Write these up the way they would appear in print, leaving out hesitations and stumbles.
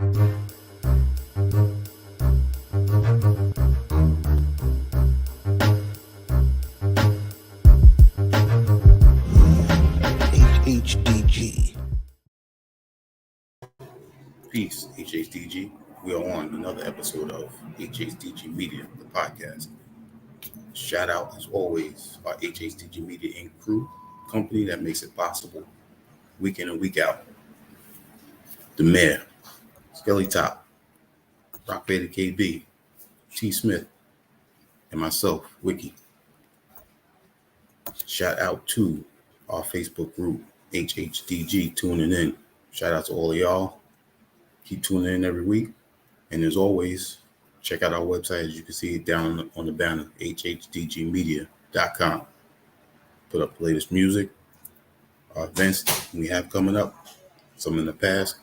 HHDG. Peace, HHDG. We are on another episode of HHDG Media, the podcast. Shout out, as always, our HHDG Media Inc. crew, company that makes it possible week in and week out. The Mayor, Skelly Top, Rock Vader KB, T. Smith, and myself, Wiki. Shout out to our Facebook group, HHDG, tuning in. Shout out to all of y'all. Keep tuning in every week. And as always, check out our website. As you can see it down on the banner, hhdgmedia.com. Put up the latest music, our events we have coming up, some in the past,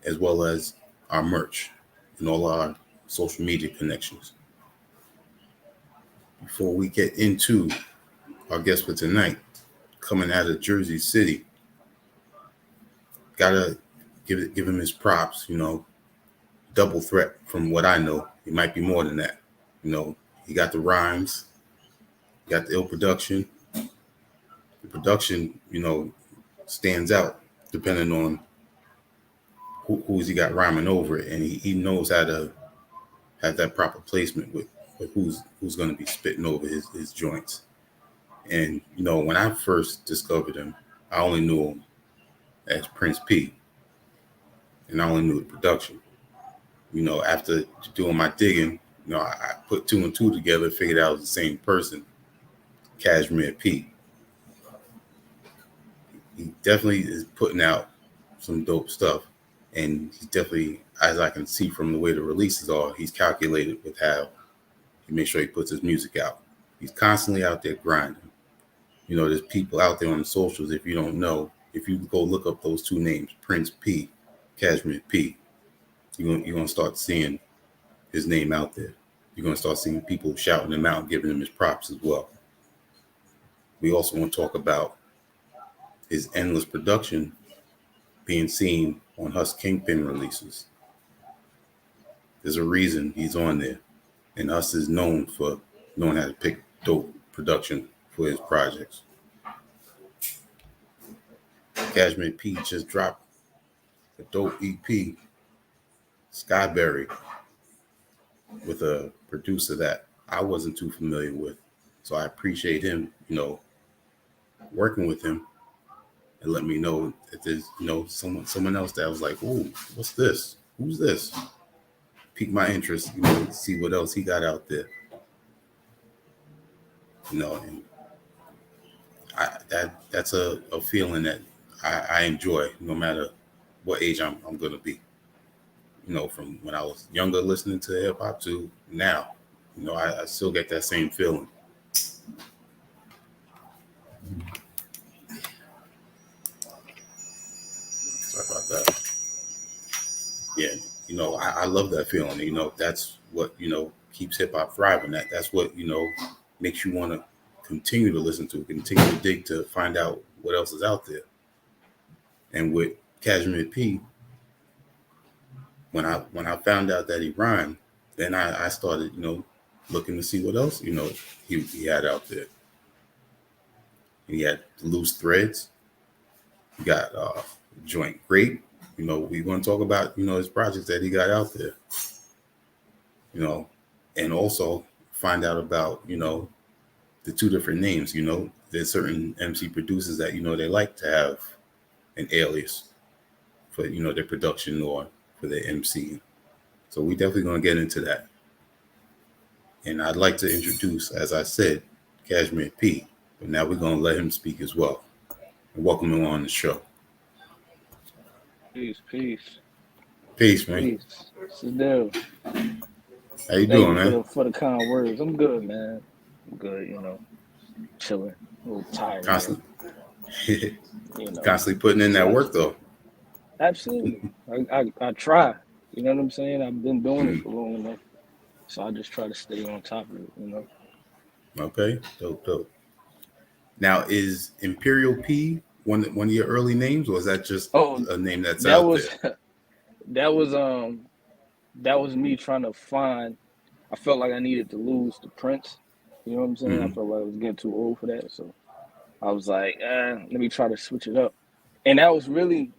as well as our merch and all our social media connections. Before we get into our guest for tonight, coming out of Jersey City, gotta give him his props, double threat from what I know. It might be more than that. He got the rhymes, he got the ill production. The production, stands out depending on who's he got rhyming over it. And he knows how to have that proper placement with who's going to be spitting over his joints. And, when I first discovered him, I only knew him as Prince P. And I only knew the production. After doing my digging, I put two and two together, figured out it was the same person, Cashmere P. He definitely is putting out some dope stuff. And he's definitely, as I can see from the way the releases are, he's calculated with how he makes sure he puts his music out. He's constantly out there grinding. There's people out there on the socials, if you don't know, if you go look up those two names, Prince P, Cashmere P, you're going to start seeing his name out there. You're going to start seeing people shouting him out, giving him his props as well. We also want to talk about his endless production being seen on Huss Kingpin releases. There's a reason he's on there. And Huss is known for knowing how to pick dope production for his projects. Cashmere P just dropped a dope EP, Skyberry, with a producer that I wasn't too familiar with. So I appreciate him, working with him and let me know that there's, someone else that was like, "Ooh, what's this? Who's this?" Piqued my interest, see what else he got out there. And that's a feeling that I enjoy no matter what age I'm going to be. From when I was younger listening to hip hop to now, I still get that same feeling. Sorry about that. Yeah, I love that feeling. That's what, keeps hip hop thriving. That's what, makes you want to continue to listen to, continue to dig to find out what else is out there. And with Cashmere P, when I found out that he rhymed, then I started, looking to see what else, he had out there. He had Loose Threads. He got Joint Great. We want to talk about, his projects that he got out there. And also find out about, the two different names. There's certain MC producers that, they like to have an alias for, their production or for their MC. So we definitely going to get into that. And I'd like to introduce, as I said, Cashmere P. But now we're going to let him speak as well. And welcome him on the show. Peace. Peace, man. Peace. What's the deal? How you doing, man? For the kind words. I'm good, man. I'm good, chilling. A little tired. Constantly, constantly putting in that work, though. Absolutely. I try. You know what I'm saying? I've been doing it for long enough. So I just try to stay on top of it, Okay, dope. Now, is Imperial P one of your early names, or is that just a name that's out there? that was me trying to find. I felt like I needed to lose the Prince. You know what I'm saying? I Mm-hmm. felt like I was getting too old for that, so I was like, let me try to switch it up. And that was really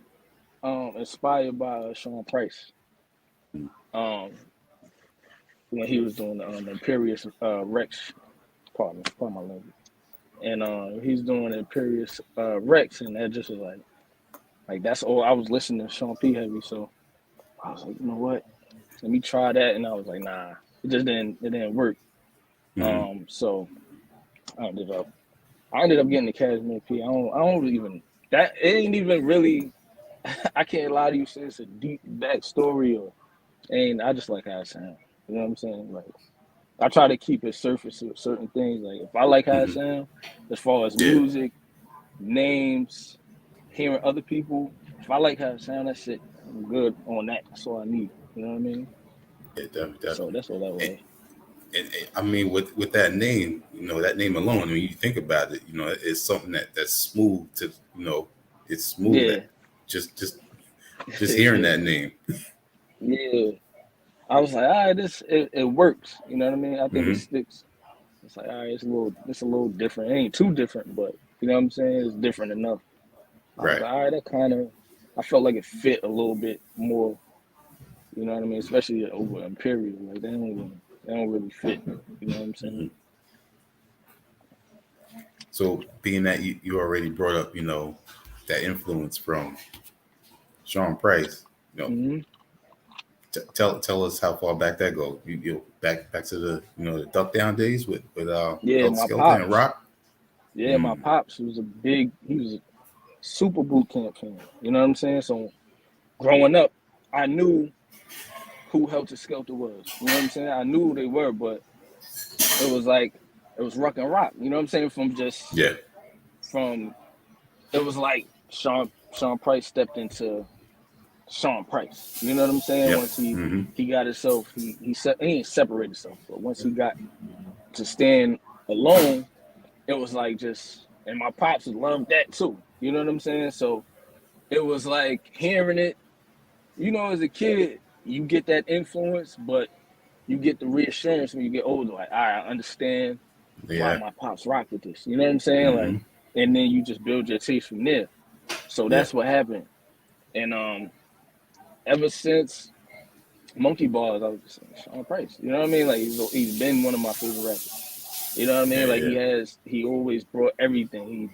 inspired by Sean Price. Um, when he was doing the Imperious Rex, pardon my language, and he's doing Imperious Rex, and that just was like that's all I was listening to Sean P heavy, so I was like, you know what, let me try that, and I was like, nah, it didn't work. Mm-hmm. So I ended up getting the Cashmere P. I don't even that it ain't even really. I can't lie to you, say it's a deep backstory or and I just like how it sounds. You know what I'm saying? Like I try to keep it surface with certain things. Like if I like how it Mm-hmm. sounds, as far as Yeah. music, names, hearing other people, if I like how it sounds, that's it. I'm good on that. That's all I need. You know what I mean? Yeah, definitely, So definitely. that's all that And, was. and I mean, with that name, that name alone, I mean, you think about it, it's something that's smooth to, it's smooth that Yeah. just hearing that name. Yeah. I was like, all right, it works. You know what I mean? I think it Mm-hmm. sticks. It's like, all right, it's a little different. It ain't too different, but you know what I'm saying? It's different enough. I was Right. like, all right, I felt like it fit a little bit more. You know what I mean? Especially over Imperial, like they don't really fit. You know what I'm saying? Mm-hmm. So being that you already brought up, that influence from Sean Price, Hmm. tell us how far back that goes. You back to the the Duck Down days with Yeah, Health my Skelton and pops. Rock. Yeah, my Mm, pops was he was a super boot camp fan. You know what I'm saying? So growing up, I knew who Helter Skelter was. You know what I'm saying? I knew who they were, but it was like it was Ruck and Rock. You know what I'm saying? yeah. From it was like Sean Price stepped into Sean Price. You know what I'm saying? Yep. Once Mm-hmm. he got himself, he ain't separated himself, but once he got to stand alone, it was like just and my pops loved that too. You know what I'm saying? So it was like hearing it, as a kid, you get that influence, but you get the reassurance when you get older, like, all right, I understand why Yeah. my pops rock with this. You know what I'm saying? Mm-hmm. Like, and then you just build your taste from there. So Yeah. that's what happened. And ever since Monkey Bars, I was just saying Sean Price. You know what I mean? Like he's been one of my favorite rappers. You know what I Yeah. mean? Like Yeah. he always brought everything. He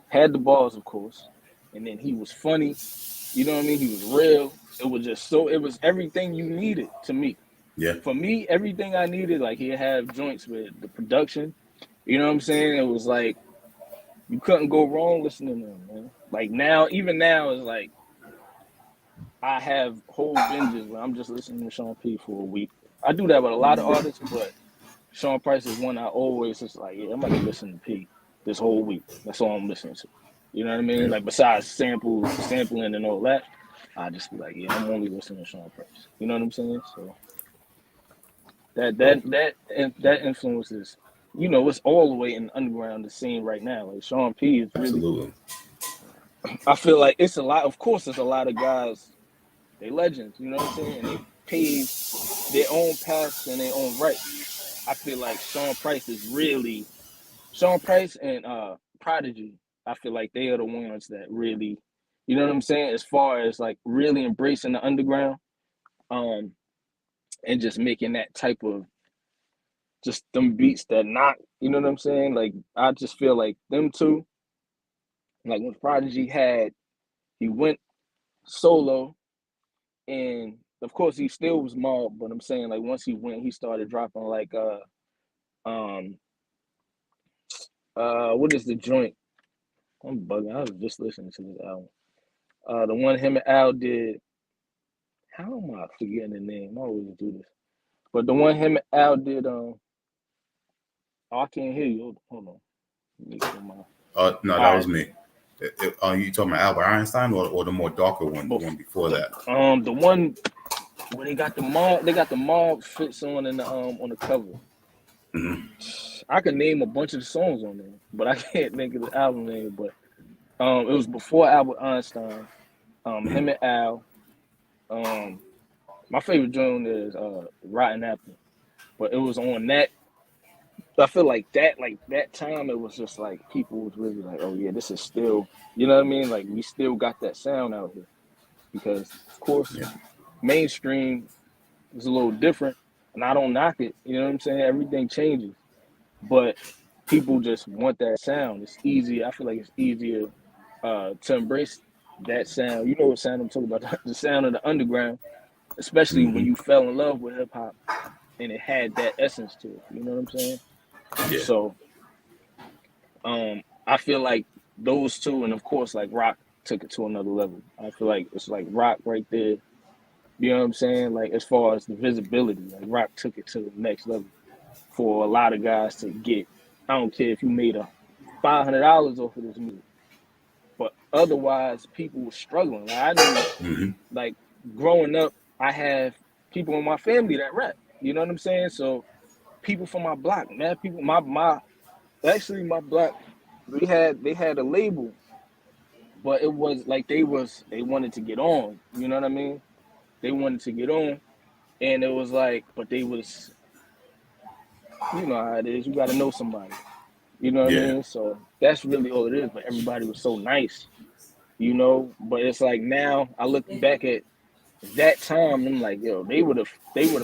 had the bars, of course, and then he was funny. You know what I mean? He was real. It was everything you needed to me. Yeah. For me, everything I needed, like he'd have joints with the production. You know what I'm saying? It was like you couldn't go wrong listening to him, man. Like now, even now, it's like I have whole binges where I'm just listening to Sean P for a week. I do that with a lot of artists, but Sean Price is one I always just like, yeah, I'm about to listen to P this whole week. That's all I'm listening to. You know what I mean? Yeah. Like besides sampling and all that, I just be like, yeah, I'm only listening to Sean Price. You know what I'm saying? So So that influences, it's all the way in the underground the scene right now. Like Sean P is really, absolutely. I feel like it's a lot. Of course, there's a lot of guys. They legends. You know what I'm saying? And they paved their own paths in their own right. I feel like Sean Price and Prodigy. I feel like they are the ones that really, you know what I'm saying, as far as like really embracing the underground, um, and just making that type of just them beats that knock. You know what I'm saying? Like I just feel like them two. Like when Prodigy he went solo, and of course he still was mobbed, but I'm saying like once he went, he started dropping like um what is the joint? I'm bugging. I was just listening to this album. The one him and Al did. How am I forgetting the name? I always do this. But the one him and Al did. Oh, I can't hear you. Hold on. Let me pull my. All No, that right. was me. Are you talking about Albert Einstein or the more darker one, the But one before that? the one where they got the mob fits on the cover. Mm-hmm. I can name a bunch of the songs on there, but I can't think of the album name. But it was before Albert Einstein. Mm-hmm. Him and Al. Um, my favorite joint is Rotten Apple, but it was on that. I feel like that time it was just like people was really like, oh yeah, this is still, you know what I mean? Like we still got that sound out here because of course Yeah. mainstream is a little different, and I don't knock it. You know what I'm saying? Everything changes, but people just want that sound. It's easier. I feel like it's easier to embrace that sound. You know what sound I'm talking about? The sound of the underground, especially when Hmm. you fell in love with hip hop and it had that essence to it. You know what I'm saying? Yeah. So I feel like those two, and of course, like rock took it to another level. I feel like it's like rock right there. You know what I'm saying? Like as far as the visibility, like rock took it to the next level for a lot of guys to get. I don't care if you made $500 off of this music, but otherwise people were struggling. Like I knew, Hmm. like growing up, I have people in my family that rap. You know what I'm saying? So people from my block, man, people, my actually my block, they had a label, but it was like they wanted to get on. You know what I mean? They wanted to get on, and it was like, but they was, you know how it is. You got to know somebody. You know what I Yeah. mean? So that's really all it is. But everybody was so nice, you know. But it's like now I look back at that time, and I'm like, yo, they would have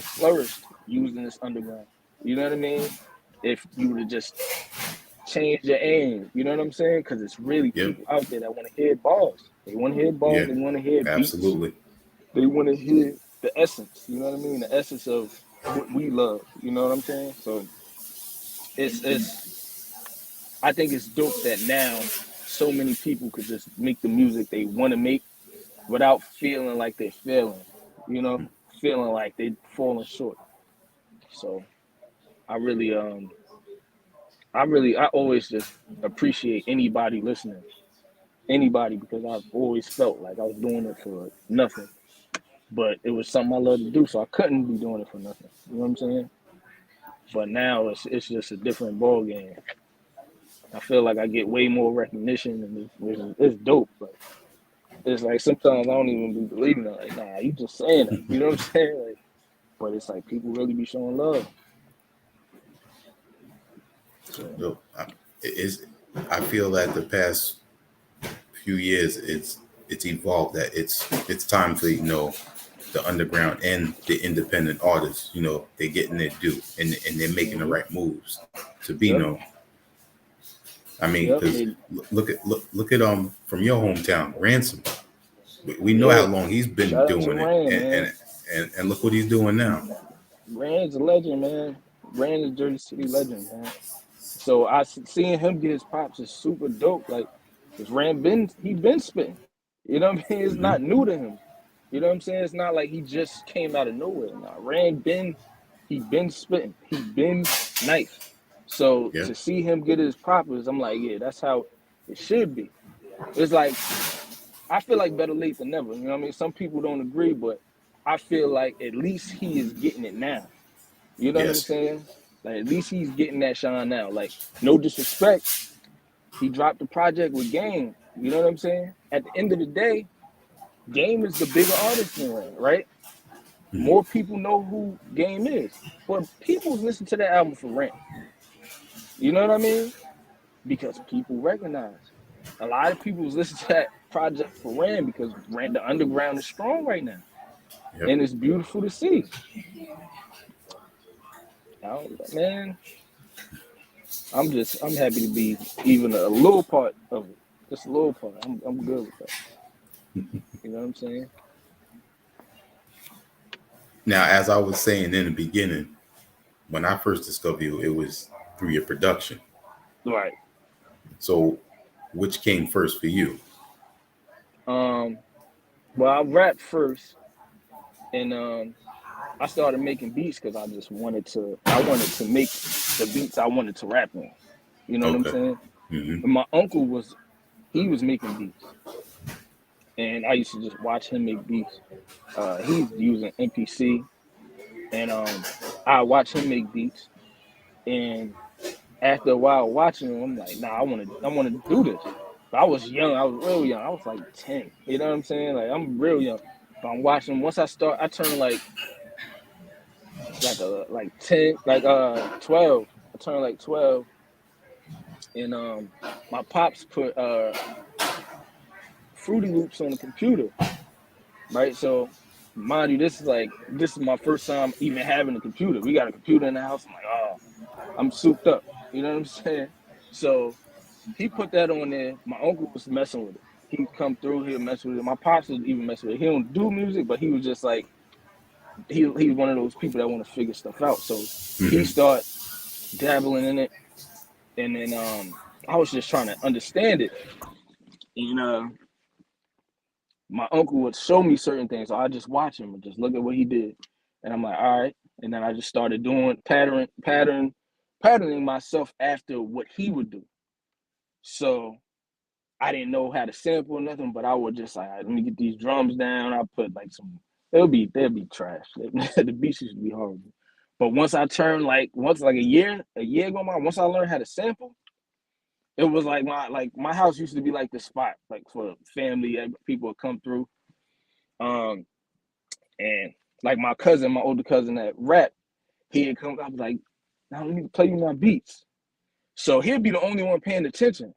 flourished using this underground. You know what I mean? If you would have just changed your aim, you know what I'm saying? Because it's really Yep. people out there that want to hear bars. They want to hear bars. Yeah. They want to hear beats. Absolutely. They want to hear the essence. You know what I mean? The essence of what we love. You know what I'm saying? So it's I think it's dope that now so many people could just make the music they want to make without feeling like they're failing, you know, feeling like they're falling short. So I really, I always just appreciate anybody listening, anybody, because I've always felt like I was doing it for nothing, but it was something I love to do, so I couldn't be doing it for nothing. You know what I'm saying? But now it's just a different ball game. I feel like I get way more recognition, and it's dope. But it's like sometimes I don't even be believing it. Like, nah, you just saying it. You know what I'm saying? Like, but it's like people really be showing love. So So it is. I feel that the past few years, it's evolved. That it's time for the underground and the independent artists. They're getting their due, and they're making the hmm right moves to be yep, known. I mean, yep, because look at from your hometown, Ransom. We know how yeah. long he's been Shout out to doing it, Rand, and man. and and look what he's doing now. Rand's a legend, man. Rand is Jersey City legend, man. So seeing him get his props is super dope. Like, cause Rand he been spitting. You know what I mean? It's Hmm. not new to him. You know what I'm saying? It's not like he just came out of nowhere. Nah, he been spitting. He been nice. So Yeah. to see him get his props, I'm like, yeah, that's how it should be. It's like I feel like better late than never. You know what I mean? Some people don't agree, but I feel like at least he is getting it now. You know what I'm Yes. saying? Like at least he's getting that shine now. Like no disrespect, he dropped the project with Game. You know what I'm saying? At the end of the day, Game is the bigger artist than Rand, right? Hmm. More people know who Game is, but people listen to that album for Rand. You know what I mean? Because people recognize. A lot of people listen to that project for Rand because Rand the underground is strong right now, Yep. and it's beautiful to see. Man, I'm happy to be even a little part of it. Just a little part. I'm good with that. You know what I'm saying? Now, as I was saying in the beginning, when I first discovered you, it was through your production. Right. So, which came first for you? Um. Well, I rapped first, and I started making beats because I just wanted to. I wanted to make the beats I wanted to rap on. You know what I'm Okay. saying? Hmm. And my uncle he was making beats, and I used to just watch him make beats. He's using MPC, and I watch him make beats, and after a while watching him, I'm like, nah, I want to do this. But I was young. I was real young. I was like 10. You know what I'm saying? Like I'm real young. But I'm watching. Once I turn like 10, 12. I turned like 12, and my pops put Fruity Loops on the computer, right? So mind you, this is my first time even having a computer. We got a computer in the house. I'm like, oh, I'm souped up. You know what I'm saying? So he put that on there. My uncle was messing with it. He'd come through, he'd mess with it. My pops would even mess with it. He don't do music, but he was just like he's one of those people that want to figure stuff out. So he Mm-hmm. started dabbling in it, and then I was just trying to understand it. And my uncle would show me certain things, so I just watch him and just look at what he did, and I'm like, all right. And then I just started doing patterning myself after what he would do. So I didn't know how to sample or nothing, but I would just like, let me get these drums down. I put like some, they'll be trash. The beats used to be horrible. But once like a year ago, once I learned how to sample, it was like my house used to be like the spot, like for family, people would come through. Um, and like my older cousin that rap, he'd come, I was like, now let me play you my beats. So he'd be the only one paying attention.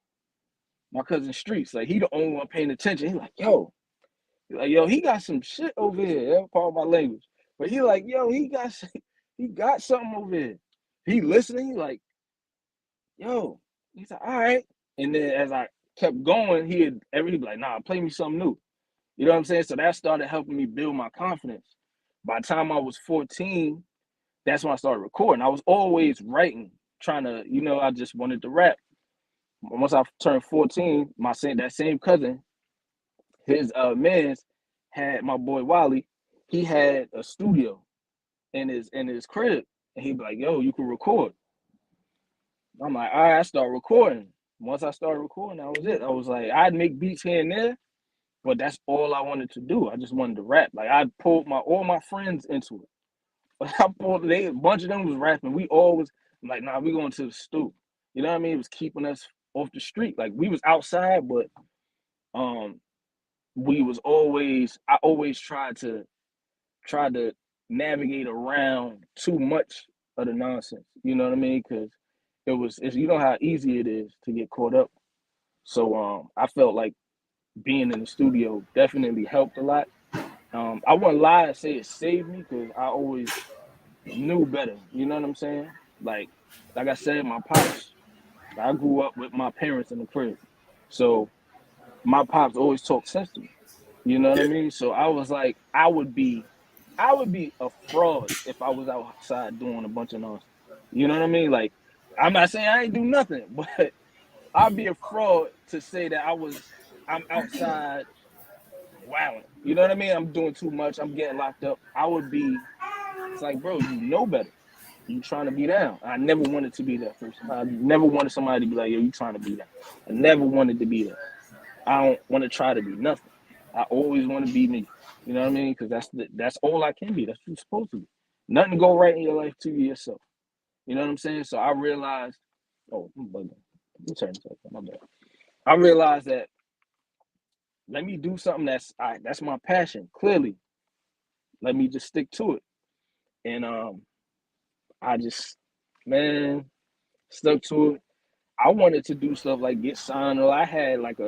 My cousin Streets, like he the only one paying attention. He like, yo, he got some shit over here. That's part of my language. But he like, yo, he got something over here. He listening, he like, yo, he's like, all right. And then as I kept going, he'd be like, nah, play me something new. You know what I'm saying? So that started helping me build my confidence. By the time I was 14, that's when I started recording. I was always writing, trying to, I just wanted to rap. Once I turned 14, that same cousin, his man's had my boy Wally. He had a studio in his crib, and he'd be like, "Yo, you can record." I'm like, "All right." I start recording. Once I started recording, that was it. I was like, I'd make beats here and there, but that's all I wanted to do. I just wanted to rap. Like I pulled all my friends into it. A bunch of them was rapping. We always like, nah, we going to the stoop. You know what I mean? It was keeping us off the street. Like we was outside, but um, I always tried to navigate around too much of the nonsense. You know what I mean? Because it's you know how easy it is to get caught up. So I felt like being in the studio definitely helped a lot. I wouldn't lie and say it saved me because I always knew better. You know what I'm saying? Like I said, my pops. I grew up with my parents in the crib, so my pops always talked sense to me. You know what I Yeah. mean? So I was like, I would be a fraud if I was outside doing a bunch of nonsense. You know what I mean? Like, I'm not saying I ain't do nothing, but I'd be a fraud to say that I'm outside wilding. You know what I mean? I'm doing too much. I'm getting locked up. It's like, bro, you know better. You trying to be down. I never wanted to be that person. I never wanted somebody to be like, yo, you trying to be down. I never wanted to be that. I don't want to try to be nothing. I always want to be me. You know what I mean? Because that's all I can be. That's what you're supposed to be. Nothing go right in your life to yourself. You know what I'm saying? So I realized, oh, I'm bugging. Let me turn this off. My bad. I realized that let me do something that's my passion. Clearly, let me just stick to it. And I just, man, stuck to it. I wanted to do stuff like get signed. Or I had like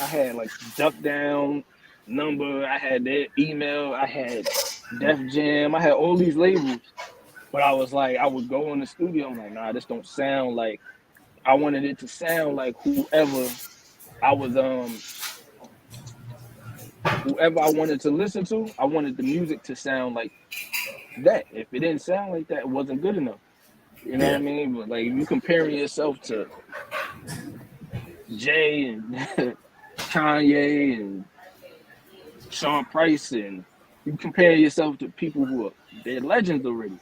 I had like Duck Down number. I had their email. I had Def Jam. I had all these labels. But I was like, I would go in the studio. I'm like, nah, this don't sound like. I wanted it to sound like I was whoever I wanted to listen to. I wanted the music to sound like that. If it didn't sound like that, it wasn't good enough. You know what Yeah. I mean? But like, if you comparing yourself to Jay and Kanye and Sean Price, and you compare yourself to people who are they're legends already.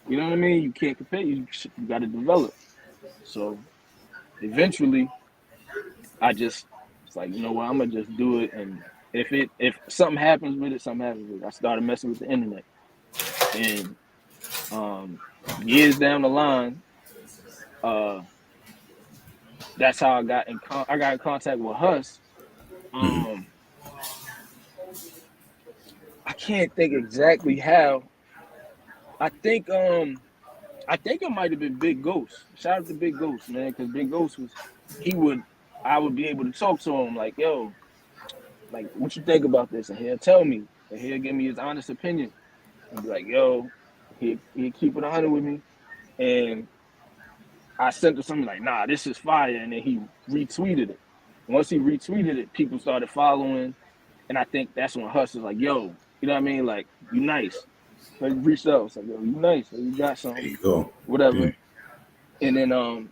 You know what I mean? You can't compare. You got to develop. So eventually, I just it's like, you know what? I'm gonna just do it, and if something happens with it, something happens with it. I started messing with the internet, and years down the line, uh, that's how I got in contact with Huss. Mm-hmm. Um, can't think exactly how. I think I think it might have been Big Ghost. Shout out to Big Ghost, man, because Big Ghost was he would I would be able to talk to him like, yo, like what you think about this? And he'll tell me, and he'll give me his honest opinion and be like, yo, he keep it 100 with me. And I sent him something like, nah, this is fire. And then he retweeted it. Once he retweeted it, people started following. And I think that's when Huss was like, yo, you know what I mean? Like, you nice. So he reached out. It's like, yo, you nice. So you got There something, you go. whatever. Mm. And then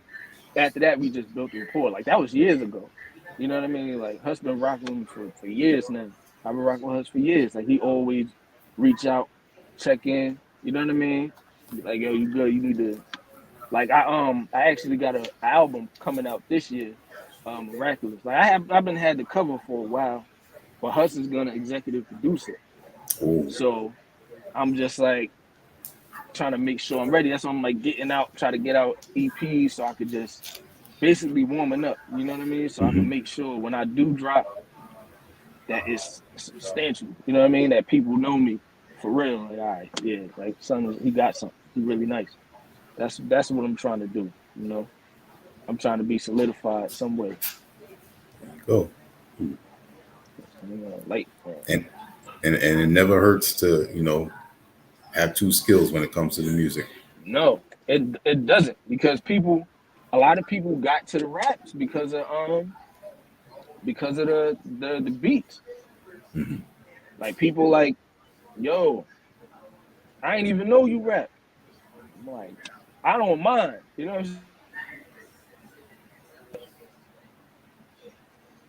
after that, we just built a rapport. Like, that was years ago. You know what I mean? Like, Huss been rocking with me for years now. I've been rocking with Huss for years. Like, he always reach out, check in. You know what I mean? Be like, yo, you good? You need to like I actually got a album coming out this year, Miraculous. Like I've been had the cover for a while, but Huss is gonna executive produce it. Oh, So I'm just like trying to make sure I'm ready. That's why I'm like getting out, try to get out EPs so I could just basically warming up. You know what I mean? So I can make sure when I do drop that it's substantial. You know what I mean? That people know me for real. Like, all right, yeah, like son, he got something. He really nice. That's what I'm trying to do. You know. I'm trying to be solidified some way. go. Like And and it never hurts to have two skills when it comes to the music. no, it doesn't because a lot of people got to the raps because of the beats. Hmm. Like people like, yo, I ain't even know you rap. I'm like, I don't mind. You know what I'm saying?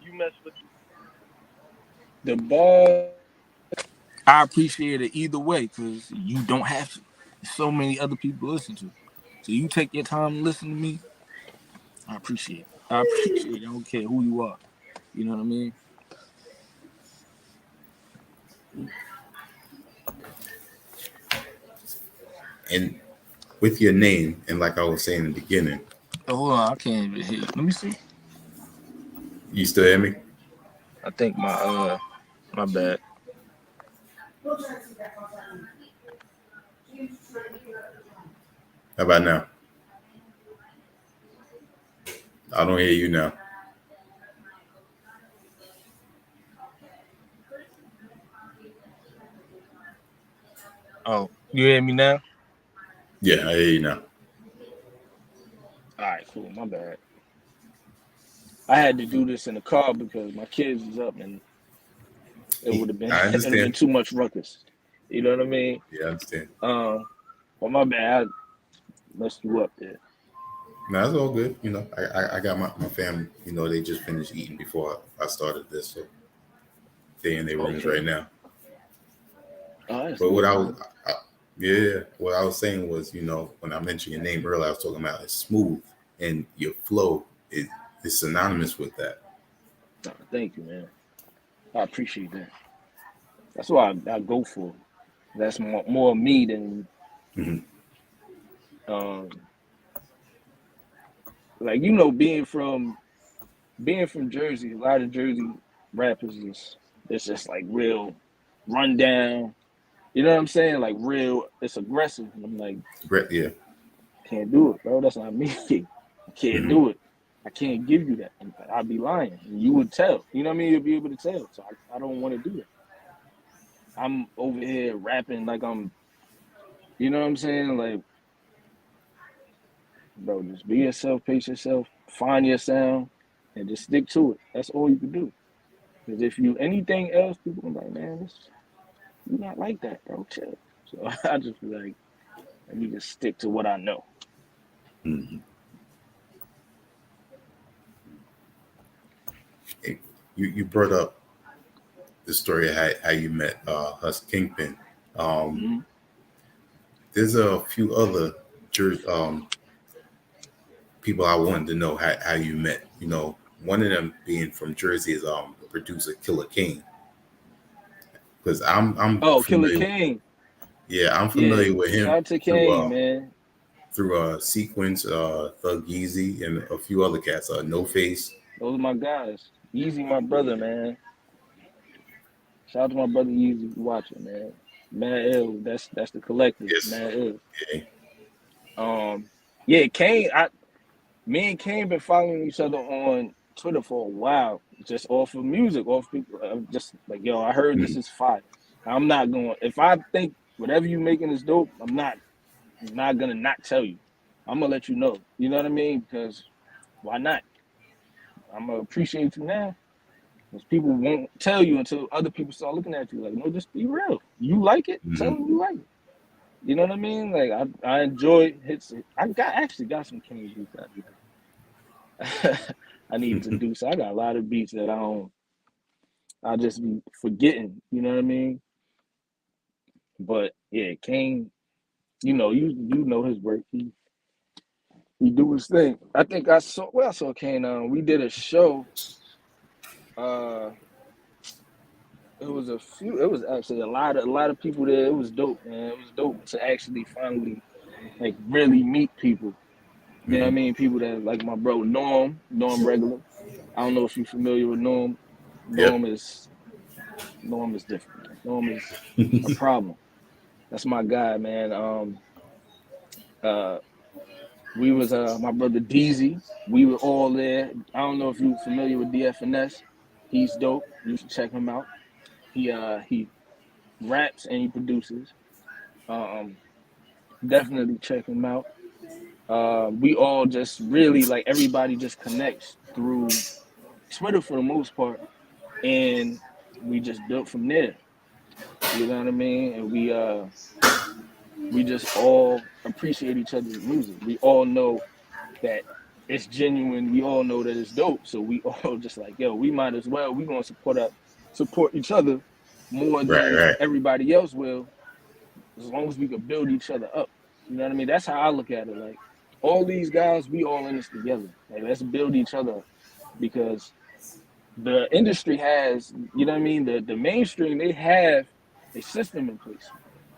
You mess with the bar. I appreciate it either way because you don't have to. So many other people listen to. So you take your time to listen to me. I appreciate it. I appreciate it. I don't care who you are. You know what I mean? And with your name, and like I was saying in the beginning, Oh, hold on, I can't even hear you. Let me see. you still hear me? I think my bad. How about now? I don't hear you now. Oh, you hear me now? Yeah, I hear you now. All right, cool. My bad. I had to do this in the car because my kids is up and it would have been I it'd have been understand. too much ruckus. You know what I mean? Yeah, I understand. Well, my bad. I messed you up there. No, it's all good. I got my family. They just finished eating before I started this, so they in their rooms Okay. right now. Oh, that's But what good, I was, man. yeah, what I was saying was, when I mentioned your name earlier, I was talking about it's smooth and your flow is synonymous with that. Oh, thank you, man. I appreciate that. That's why I go for it. That's more me than Hmm. um like being from Jersey. A lot of Jersey rappers is it's just like real rundown. You know what I'm saying? Like real, it's aggressive. And I'm like, Brett, yeah. can't do it, bro. That's not me. I can't Hmm. do it. I can't give you that. And I'd be lying. And you would tell. You know what I mean? You'd be able to tell. So I don't want to do that. I'm over here rapping like you know what I'm saying? Like, bro, just be yourself, pace yourself, find your sound, and just stick to it. That's all you can do. Because if you anything else, people are like, man, you're not like that, bro. Chill. So I just be like, let me just stick to what I know. Hmm. Hey, you brought up the story of how you met Hus Kingpin. Um, Mm-hmm. there's a few other people I wanted to know how you met. One of them being from Jersey is the producer Killer King, because I'm Oh, Killer familiar. Kane. Yeah, I'm Yeah. familiar with Shout him out to through Kane, man. Sequence, Thug Easy, and a few other cats. No Face. Those are my guys. Easy, my brother, man. Shout out to my brother Easy watching, man. Mad ill. That's the collective. Yes. Mad ill. Yeah. Yeah, Kane. Me and Kane been following each other on Twitter for a while, just off of music, off people. I'm just like, yo, I heard this Mhm. is fire. I'm not going. If I think whatever you making is dope, I'm not gonna not tell you. I'm gonna let you know. You know what I mean? Because why not? I'm gonna appreciate you now. Because people won't tell you until other people start looking at you like, no, just be real. You like it? Tell Mhm. them you like it. You know what I mean? Like I enjoy hits. I actually got some Kane beats I need to do. So I got a lot of beats that I just be forgetting. You know what I mean? But yeah, Kane. You know his work. He do his thing. I think I saw Kane. We did a show. Uh, it was a few. It was actually a lot of people there. It was dope, man. It was dope to actually finally like really meet people. You know what I Mhm. mean? People that like my bro Norm Regular. I don't know if you're familiar with Norm. Yep. Norm is Norm is different, man. Norm is a problem. That's my guy, man. Uh, we was my brother DZ. We were all there. I don't know if you're familiar with DFNS. He's dope. You should check him out. He raps and he produces. Um, definitely check him out. We all just really like everybody just connects through Twitter for the most part, and we just built from there. You know what I mean? And we just all appreciate each other's music. We all know that it's genuine. We all know that it's dope. So we all just like, yo, we might as well. We gonna support each other more Right. than Right. everybody else will, as long as we could build each other up. You know what I mean? That's how I look at it. Like all these guys, we all in this together. Like let's build each other up because the industry has, you know what I mean? The mainstream, they have a system in place.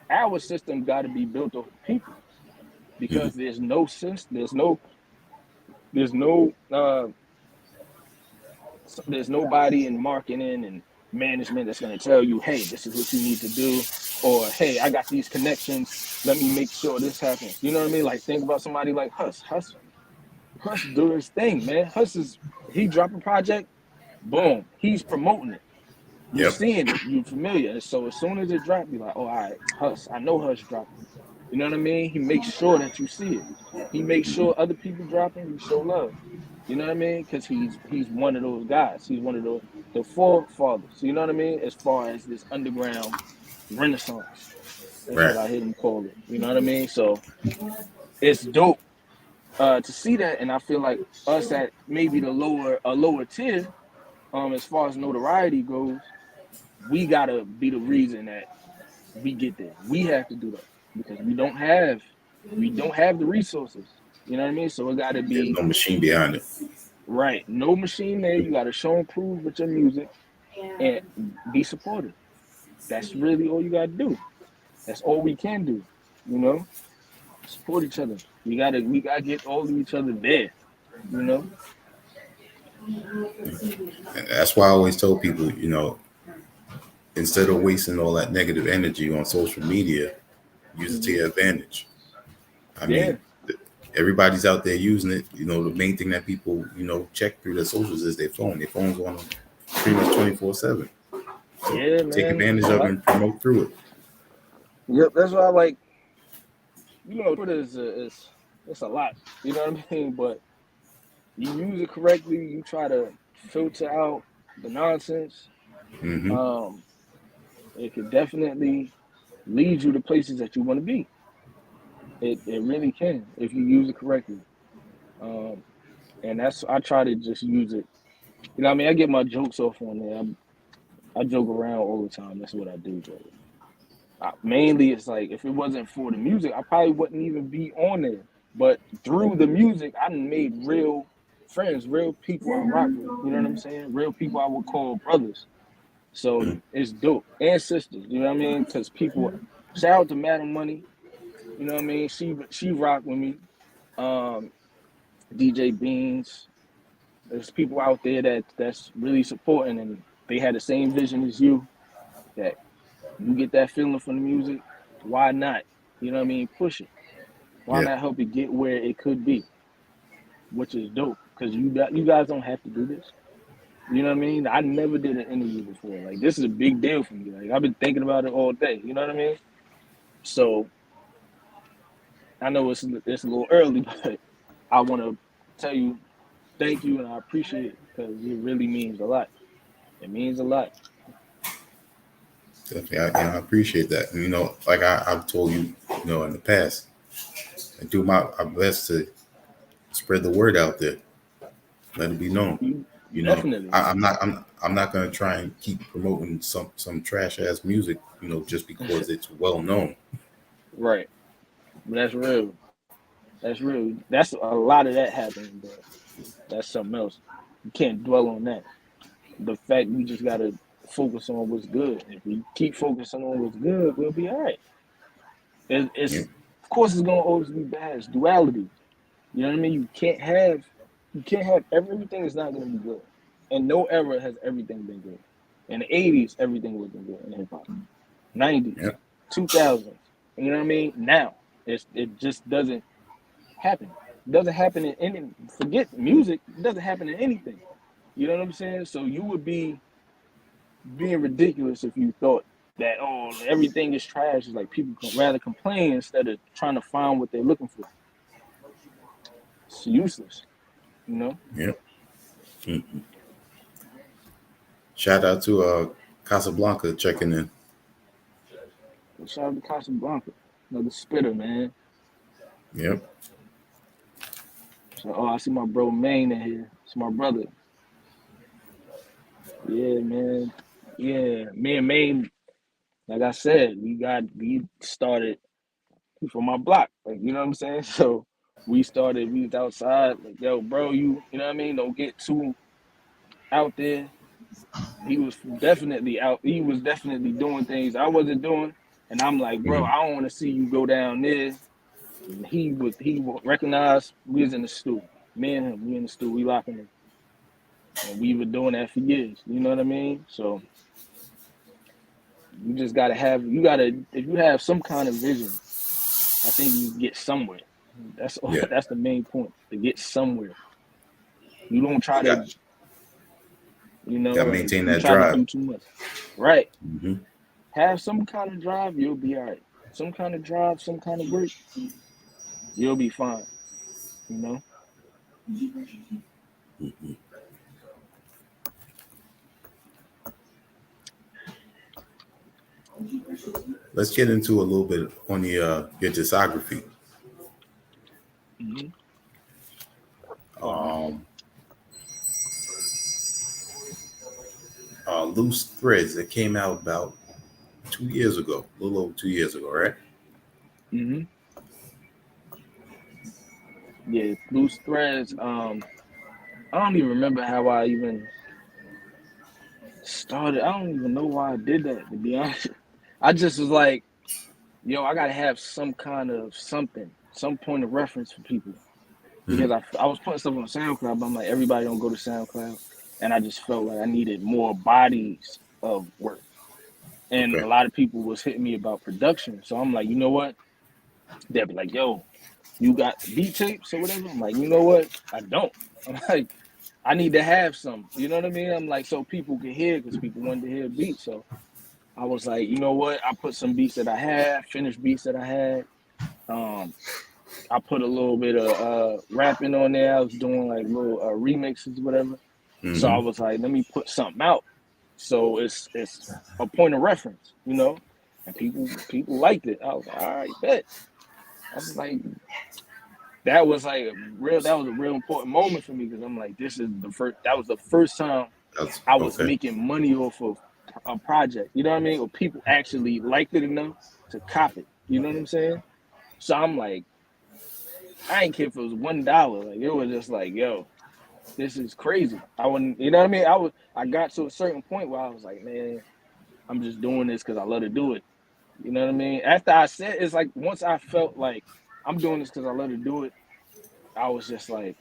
Our system got to be built off the people Mhm. because there's no sense, there's no there's nobody in marketing and management that's going to tell you, hey, this is what you need to do, or hey, I got these connections, let me make sure this happens. You know what I mean? Like think about somebody like Huss do his thing, man. He drop a project, boom, he's promoting it. You Yep. seeing it, you familiar. And so as soon as it dropped, you're like, oh, all right, Huss, I know Huss dropping it. You know what I mean? He makes sure that you see it. He makes Mhm. sure other people dropping, he show love. You know what I mean? Because he's one of those guys. He's one of the forefathers. You know what I mean? As far as this underground renaissance. That's Right. what I hear them call it. You know what I mean? So it's dope to see that. And I feel like us at maybe a lower tier, as far as notoriety goes, we gotta be the reason that we get there. We have to do that because we don't have the resources. You know what I mean? So it gotta There's be no machine behind it. right. No machine there. You gotta show and prove with your music and be supportive. That's really all you gotta do. That's all we can do. You know, support each other. We gotta get all of each other there. You know. And that's why I always tell people, instead of wasting all that negative energy on social media, use it to Hmm. your advantage. I mean, Yeah. everybody's out there using it. The main thing that people, check through their socials is their phone. Their phone's on them pretty much 24/7. So Yeah, take man. advantage of it and promote through it. Yep. That's why I like. Twitter is it's a lot. You know what I mean? But you use it correctly, you try to filter out the nonsense, Hmm. um, it could definitely lead you to places that you want to be. It really can if you use it correctly. Um, and that's I try to just use it. You know what I mean? I get my jokes off on there. I joke around all the time. That's what I do. But mainly, it's like if it wasn't for the music, I probably wouldn't even be on there. But through the music, I made real friends, real people I rock with. You know what I'm saying? Real people I would call brothers. So it's dope. And sisters, you know what I mean? Because people, shout out to Madam Money, you know what I mean? She rocked with me. Um, DJ Beans. There's people out there that's really supporting and they had the same vision as you. that you get that feeling from the music, why not? You know what I mean? Push it. Why Yeah. not help it get where it could be? Which is dope because you guys don't have to do this. You know what I mean? I never did an interview before. Like this is a big deal for me. Like I've been thinking about it all day. You know what I mean? So I know it's a little early, but I want to tell you thank you and I appreciate it because it really means a lot. It means a lot. Definitely. I appreciate that. And, like I've told you, in the past, I do my best to spread the word out there, let it be known. You You know, definitely, I, I'm man. not I'm not gonna try and keep promoting some trash ass music, just because it's well known. Right. But that's real. That's real. That's a lot of that happening, but that's something else. You can't dwell on that. The fact we just gotta focus on what's good. If we keep focusing on what's good, we'll be all right. Yeah, It's of course it's gonna always be bad. It's duality. You know what I mean? You can't have everything is not gonna be good. And no era has everything been good. In the 80s, everything wasn't good in hip hop. 90s, yeah, 2000s. You know what I mean? Now it just doesn't happen. It doesn't happen in any forget music, it doesn't happen in anything. You know what I'm saying? So you would be being ridiculous if you thought that everything is trash. It's like people can rather complain instead of trying to find what they're looking for. It's useless, you know. yeah. Mm. Shout out to Casablanca checking in. Shout out to Casablanca, another spitter, man. Yep. So, I see my bro Maine in here. It's my brother. Yeah, man. Yeah, me and Maine. Like I said, we started from my block. Like you know what I'm saying. So we was outside. Like yo, bro, you know what I mean. Don't get too out there. He was definitely out. He was definitely doing things I wasn't doing, and I'm like, bro, Mm. I don't want to see you go down there. And he would recognize we was in the stew. Me and him, we in the stew. We locking in, and we were doing that for years. You know what I mean? So you just gotta if you have some kind of vision, I think you get somewhere. That's all, Yeah. that's the main point to get somewhere. You don't try Got to, got to like maintain you that try to drive. do too much. Right. Hmm. Have some kind of drive, you'll be all right. Some kind of drive, some kind of work, you'll be fine. You know. Let's get into a little bit on the your discography. Mm-hmm. Okay. Um, Loose Threads that came out about 2 years ago, a little over 2 years ago, right? Mm-hmm. Yeah, loose threads. I don't even remember how I even started. I don't even know why I did that. To be honest, I just was like, yo, I gotta have some kind of something, some point of reference for people Hmm. because I was putting stuff on SoundCloud, but I'm like, everybody don't go to SoundCloud, and I just felt like I needed more bodies of work, and Okay. a lot of people was hitting me about production, so I'm like, you know what? They'll be like, yo, you got beat tapes or whatever. I'm like, you know what? I don't. I'm like, I need to have some. You know what I mean? I'm like, so people can hear because people wanted to hear beats. So I was like, you know what? I put some beats that I had, finished beats that I had. Um, I put a little bit of rapping on there. I was doing like little remixes, whatever. So I Hmm. was like, let me put something out. So it's a point of reference, and people liked it. I was like, all right, bet. I was like, that was a real important moment for me because I'm like, that was the first time That's I was okay. making money off of a project. You know what I mean? Or people actually liked it enough to cop it. You know what I'm saying? So I'm like, I ain't care if it was $1. Like it was just like, yo, this is crazy. I wouldn't, you know what I mean? I got to a certain point where I was like, man, I'm just doing this because I love to do it. You know what I mean? After I said, it's like once I felt like I'm doing this because I love to do it, I was just like,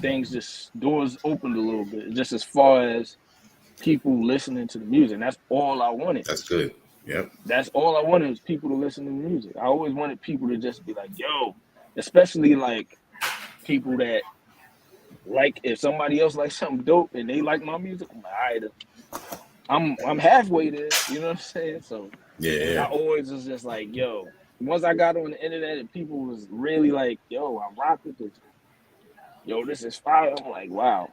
things just doors opened a little bit. Just as far as people listening to the music. And that's all I wanted. That's good. Yep. That's all I wanted was people to listen to the music. I always wanted people to just be like, yo, especially like people that like if somebody else likes something dope and they like my music, I'm like, all right, I'm halfway there. You know what I'm saying? So I Yeah. always was just like, yo, once I got on the internet and people was really like, yo, I rock with this. Yo, this is fire. I'm like, wow.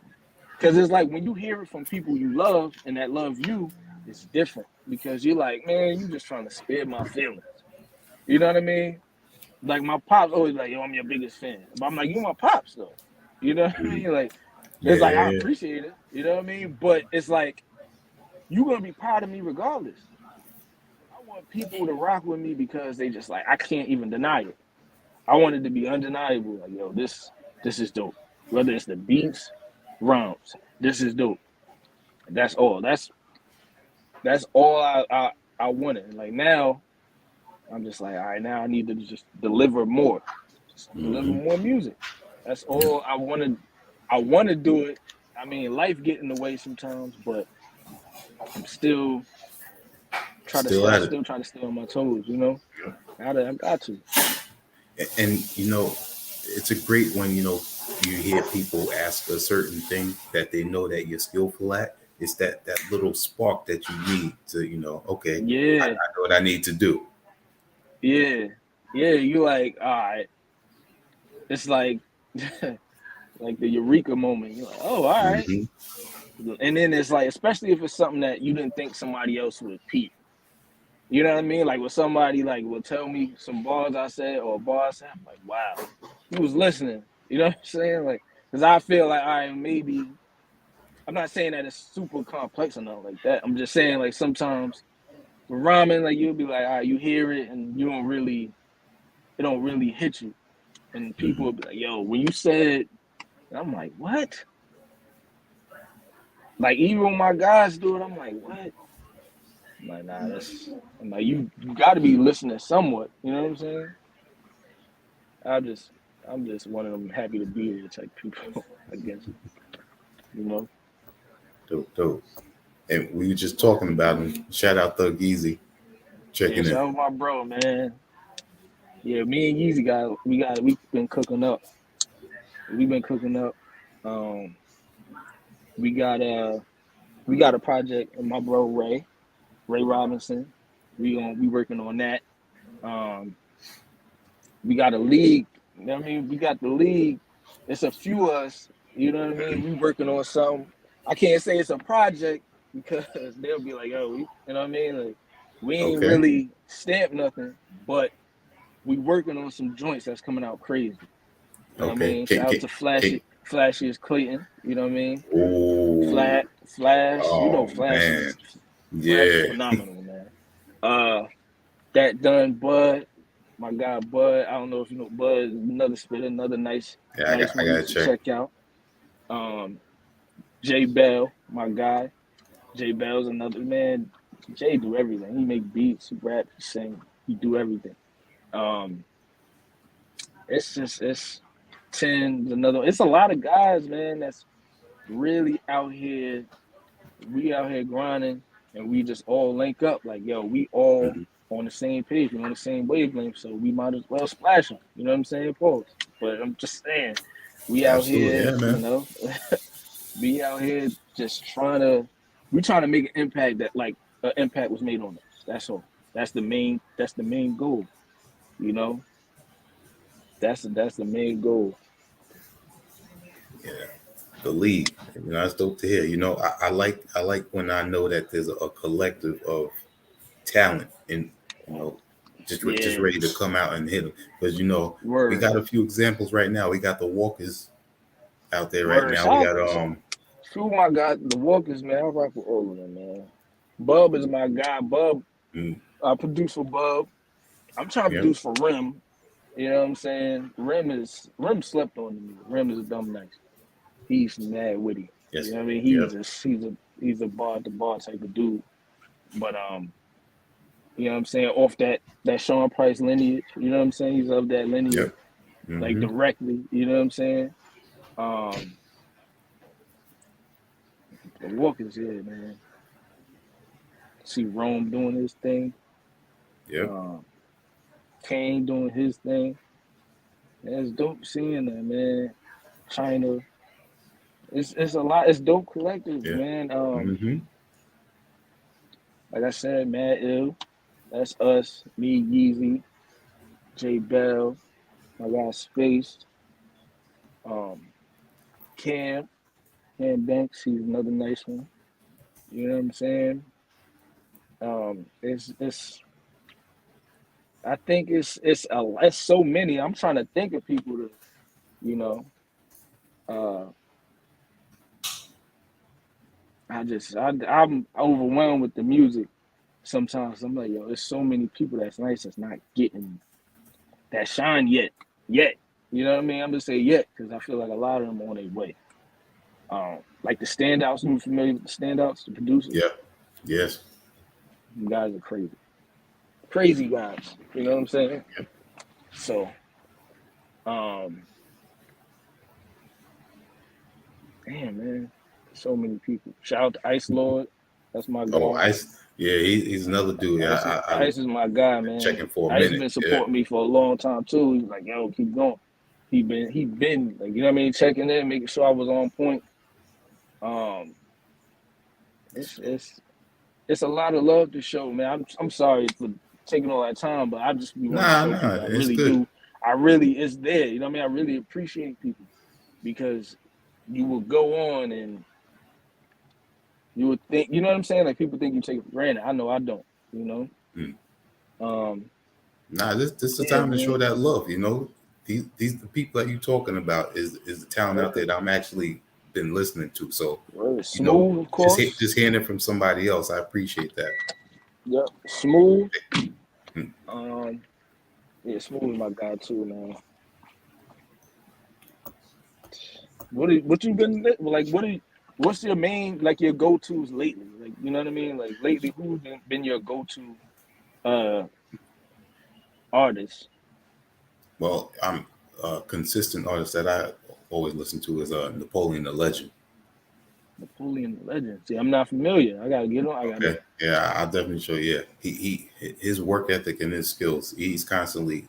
Because it's like when you hear it from people you love and that love you, it's different. Because you're like, man, you just trying to spare my feelings. You know what I mean? Like my pops always like, yo, I'm your biggest fan. But I'm like, you my pops though. You know what I Mhm. mean? Like, it's like I Yeah. appreciate it. You know what I mean? But it's like you're gonna be proud of me regardless. I want people to rock with me because they just like I can't even deny it. I want it to be undeniable. Like, yo, this is dope. Whether it's the beats, rounds, this is dope. That's all. That's all I wanted. Like now, I'm just like, all right, now I need to just deliver more, just deliver Hmm. more music. That's all I wanted. I want to do it. I mean, life get in the way sometimes, but I'm still Still at it. still trying to stay on my toes. You know, I got to. And it's a great when you hear people ask a certain thing that they know that you're skillful at. It's that little spark that you need to okay, I Yeah, know what I need to do. yeah, yeah. You like, all right. It's like like the eureka moment. You're like, oh, all right. Hmm. And then it's like, especially if it's something that you didn't think somebody else would peep. You know what I mean? Like when somebody like will tell me some bars I said or a bar I said, I'm like, wow, he was listening. You know what I'm saying? Like, because I feel like maybe I'm not saying that it's super complex or nothing like that. I'm just saying like sometimes with rhyming, like you'll be like, all right, you hear it and it don't really hit you. And people will Hmm. be like, yo, when you said, and I'm like, what? Like even when my guys do it, I'm like, what? I'm like, nah, I'm like, you got to be listening somewhat. You know what I'm saying? I just, I'm just one of them happy to be here type people, I guess. You know? Dope, dope. And we were just talking about him. Shout out Thug Easy Yeah, checking in. shout out my bro, man. Yeah, me and Yeezy we've been cooking up. We've been cooking up. Um, we got we got a project with my bro Ray Robinson. We working on that. Um, we got a league. You know what I mean? We got the league. It's a few of us. You know what I mean? We working on something. I can't say it's a project because they'll be like, "Oh, you know what I mean? Like, we ain't Okay. really stamped nothing, but we working on some joints that's coming out crazy." You know what I Okay. mean? Shout out to Can, Flashy is Clayton. You know what I mean? oh, Flash. You know, oh Flash man. is Yeah. phenomenal, man. Uh, that done, Bud. My guy Bud, I don't know if you know Bud, another spitter, another Yeah, nice I one you gotta should check. check out. Jay Bell, my guy. Jay Bell's another man. Jay do everything. He make beats, he rap, he sing, he do everything. Um, it's 10, another it's a lot of guys, man, that's really out here. We out here grinding and we just all link up. Like, yo, we all Hmm. on the same page, we on the same wavelength, so we might as well splash them. You know what I'm saying? Pause. But I'm just saying, we out Absolutely. here, Yeah, man. we out here just we trying to make an impact that like an impact was made on us. That's all. That's the main goal. You know, that's the main goal. Yeah. The lead. That's dope to hear. I like when I know that there's a collective of talent and just Yeah, ready to come out and hit them because we word, got a few examples right now. We got the Walkers out there right word. now. We got Shoot, my guy, the Walkers, man. I rock with all of them, man. Bub is my guy. Bub, mm, I produce for Bub. I'm trying to yep, produce for Rim. You know what I'm saying? Rim slept on to me. Rim is a dumb nice. He's mad witty. You yes, know what I mean? yep, He's a bar to bar type of dude. But you know what I'm saying? Off that Sean Price lineage. You know what I'm saying? He's of that lineage, yep, like hmm, directly. You know what I'm saying? Um, The Walkers, yeah, man. See Rome doing his thing. Yep. Kane doing his thing. Man, it's dope seeing that, man. China. It's a lot. It's dope collectives, Yeah. man. Mm-hmm. Like I said, Mad Ill. That's us. Me, Yeezy, J Bell, my guy Space, um, Cam, Cam Banks. He's another nice one. You know what I'm saying? It's. I think it's so many. I'm trying to think of people to, you know. Uh, I'm overwhelmed with the music. Sometimes I'm like, yo, there's so many people that's nice that's not getting that shine yet. You know what I mean? I'm gonna say yet because I feel like a lot of them are on their way. Like the standouts. You familiar with the standouts? The producers. Yep. Yes. You guys are crazy guys. You know what I'm saying? Yep. So, um, damn man, so many people. Shout out to Ice Lord. That's my Oh, guy. Ice. Yeah, he's another dude. I Ice is my guy, been man. checking for a Ice minute. been Yeah. supporting me for a long time too. He's like, yo, keep going. He been like, you know what I mean, checking in, making sure I was on point. Um, it's a lot of love to show, man. I'm sorry for taking all that time, but I just be wanting to show Nah, people I it's really good. do. I really is there. You know what I mean? I really appreciate people because you will go on and you would think, you know what I'm saying? Like people think you take it for granted. I know I don't. You know. Mm. Um, Nah, this is the yeah, time to show man. that love. You know, these the people that you talking about is the talent out there Word. that I'm actually been listening to. So, Word. you know, Smooth, of course. just hearing it from somebody else, I appreciate that. Yep. Smooth. Mm. Um, yeah, Smooth is my guy too, man. What you been like? What's your main like your go tos lately? Like you know what I mean? Like lately, who's been your go to uh artist? Well, I'm a consistent artist that I always listen to is Napoleon the Legend. Napoleon the Legend. See, I'm not familiar. I gotta get on. I gotta. Okay, yeah, I'll definitely show you. Yeah, his work ethic and his skills. He's constantly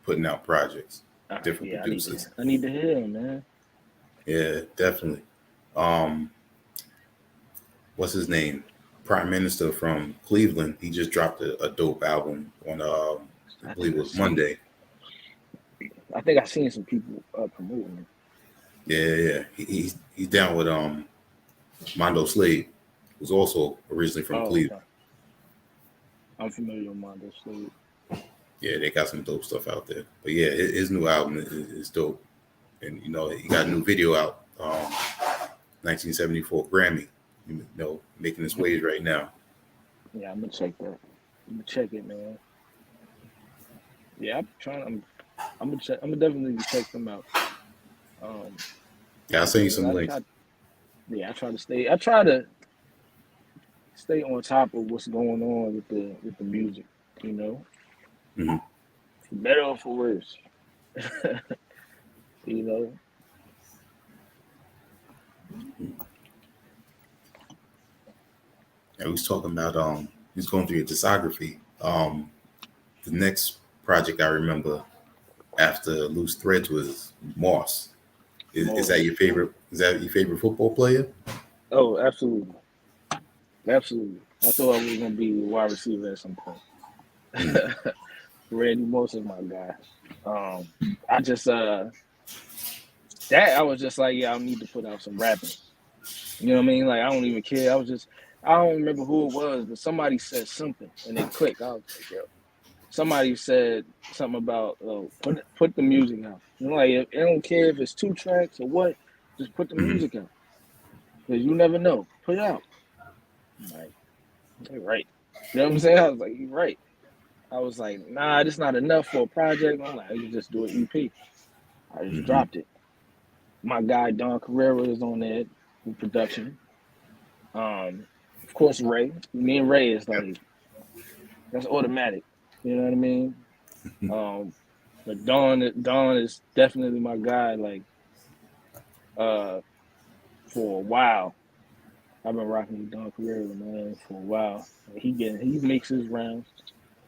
putting out projects, different Yeah, producers. I need to hear him, man. Yeah, definitely. Um, what's his name? Prime Minister from Cleveland. He just dropped a dope album on I I believe think it was Monday. I think I seen some people promoting it. Yeah. He's down with Mondo Slade, who's also originally from Oh, Cleveland. okay. I'm familiar with Mondo Slade. Yeah, they got some dope stuff out there. But yeah, his new album is dope, and you know he got a new video out. 1974 Grammy, you know, making its waves right now. Yeah, I'm gonna check that. I'm gonna check it, man. Yeah, I'm trying. I'm gonna check. I'm gonna definitely check them out. Um, Yeah, I'll send you man, some links. I try to stay. I try to stay on top of what's going on with the music. You know, Hmm. for better or for worse. You know. And we was talking about he's going through your discography. The next project I remember after Loose Threads was Moss. Is that Most. your favorite? Is that your favorite football player? Oh, absolutely, absolutely. I thought I was gonna be a wide receiver at some point. Mm. Randy Moss is my guy. I just that I was just like, yeah, I need to put out some rapping. You know what I mean? Like I don't even care. I don't remember who it was, but somebody said something and it clicked. I was like, yo. Somebody said something about put the music out. You know, like I don't care if it's 2 tracks or what, just put the Hmm. music out because you never know. Put it out. I'm like, you're right. You know what I'm saying? I was like, you're right. I was like, nah, this not enough for a project. I'm like, I can just do an EP. I just Hmm. dropped it. My guy Don Carrera is on there with production. Of course Ray. Me and Ray is Yep. like that's automatic. You know what I mean? Um, but Don is definitely my guy. Like for a while. I've been rocking with Don Carrera, man, for a while. He makes his rounds.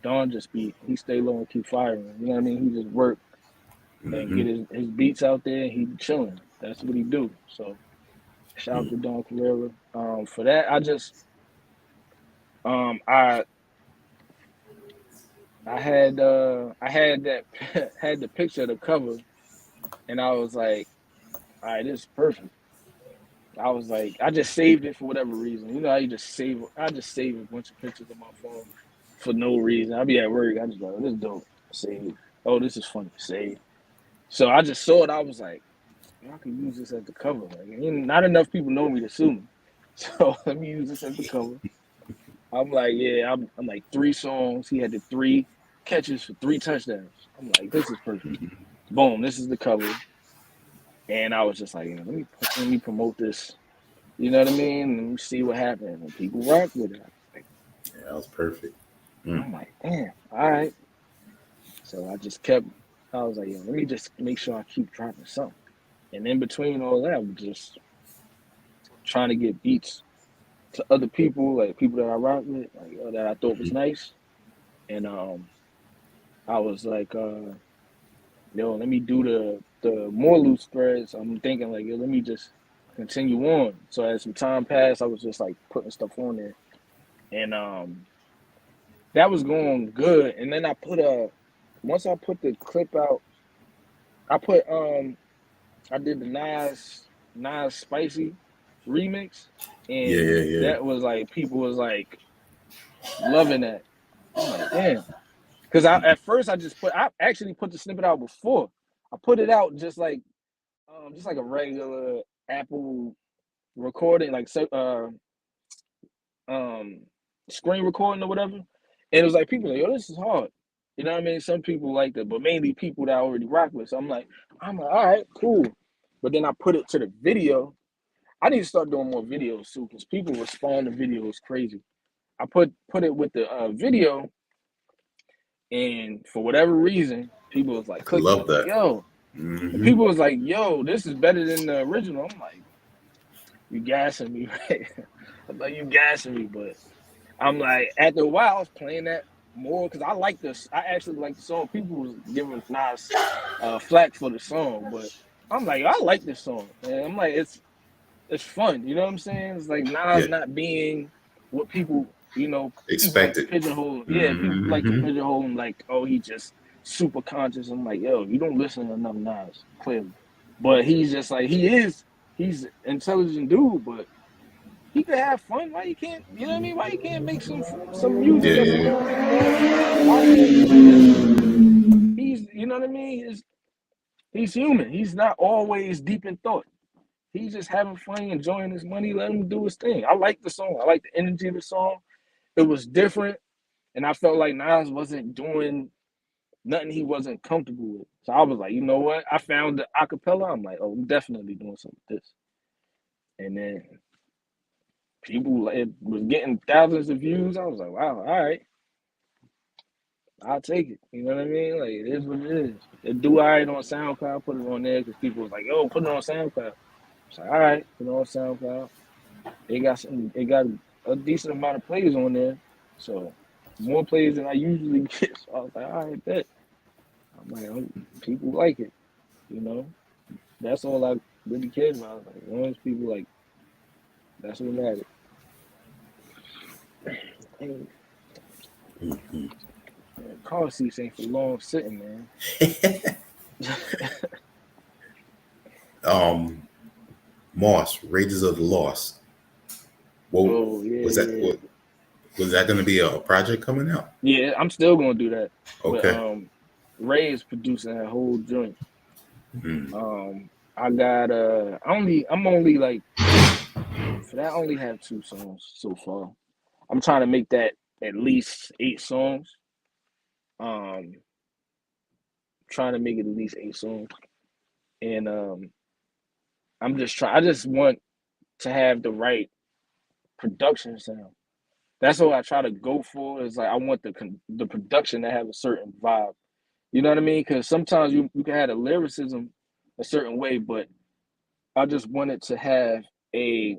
Don just he stay low and keep firing. You know what I mean? He just work and Mm-hmm. get his beats out there and he chilling. That's what he do. So shout out to Don Carrera. For that I just I I had that had the picture of the cover and I was like, all right, this is perfect. I was like, I just saved it for whatever reason. You know how you just I just save a bunch of pictures on my phone for no reason. I'll be at work. I just like, this is dope. Save. Oh, this is funny. Save. So I just saw it. I was like, I can use this as the cover. Like, not enough people know me to sue me. So let me use this as the cover. I'm like, yeah, I'm like 3 songs. He had the 3 catches for 3 touchdowns. I'm like, this is perfect. Boom, this is the cover. And I was just like, let me promote this. You know what I mean? Let me see what happens. And people rock with it. Yeah, that was perfect. I'm like, damn, all right. So I was like, let me just make sure I keep dropping something. And in between all that, I'm just trying to get beats to other people, like people that I rock with, like that I thought was nice. And I was like, let me do the more loose threads. I'm thinking like, let me just continue on. So as some time passed, I was just like putting stuff on there. And that was going good. And then once I put the clip out, I put I did the Nas Spicy remix, Yeah, and yeah, yeah. that was like people was like loving that. I'm like, damn. Because at first I actually put the snippet out before. I put it out just like a regular Apple recording, like um screen recording or whatever. And it was like people like, yo, this is hard. You know what I mean? Some people like that, but mainly people that I already rock with. So I'm like, all right, cool. But then I put it to the video. I need to start doing more videos too, because people respond to videos crazy. I put it with the video, and for whatever reason, people was like I clicking love it, like, that. yo. And Mm-hmm. people was like, yo, this is better than the original. I'm like, you gassing me, right? I'm like, you gassing me, but I'm like, after a while, I was playing that more because I like this. I actually like the song. People was giving Nas flack for the song, but I'm like, I like this song, and I'm like, it's fun. You know what I'm saying? It's like Nas Yeah, not being what people like to expected. pigeonhole. Yeah, people like to Mm-hmm. pigeonhole him like, oh, he just super conscious. I'm like, yo, you don't listen to enough Nas, clearly. But he's just like, he's an intelligent dude, but he could have fun. Why you can't? You know what I mean? Why you can't make some music Yeah, that's a yeah, little bit more? Why can't you do that? He's, you know what I mean? He's human. He's not always deep in thought. He's just having fun, enjoying his money. Let him do his thing. I like the song. I like the energy of the song. It was different, and I felt like Nas wasn't doing nothing he wasn't comfortable with. So I was like, you know what? I found the acapella. I'm like, oh, I'm definitely doing something with this. And then people, it was getting thousands of views. I was like, wow, all right, I'll take it. You know what I mean? Like, it is what it is. It do all right on SoundCloud. Put it on there because people was like, yo, put it on SoundCloud. It's like, all right, put it on SoundCloud. It got a decent amount of plays on there. So more plays than I usually get. So I was like, all right, bet. I'm like, people like it, you know. That's all I really cared about. I was like, as long as people like, that's what matters. And man, car seats ain't for long sitting, man. um, Moss, Raiders of the Lost. What Oh yeah, was that? yeah, What was that going to be a project coming out? yeah. I'm still gonna do that, but Okay. Ray is producing that whole joint. Mm. I got I'm only like for that. I only have 2 songs so far. I'm trying to make that at least 8 songs. Um, trying to make it at least 8 songs, and I'm just trying. I just want to have the right production sound. That's what I try to go for. Is like I want the production to have a certain vibe. You know what I mean? Because sometimes you can have the lyricism a certain way, but I just wanted to have a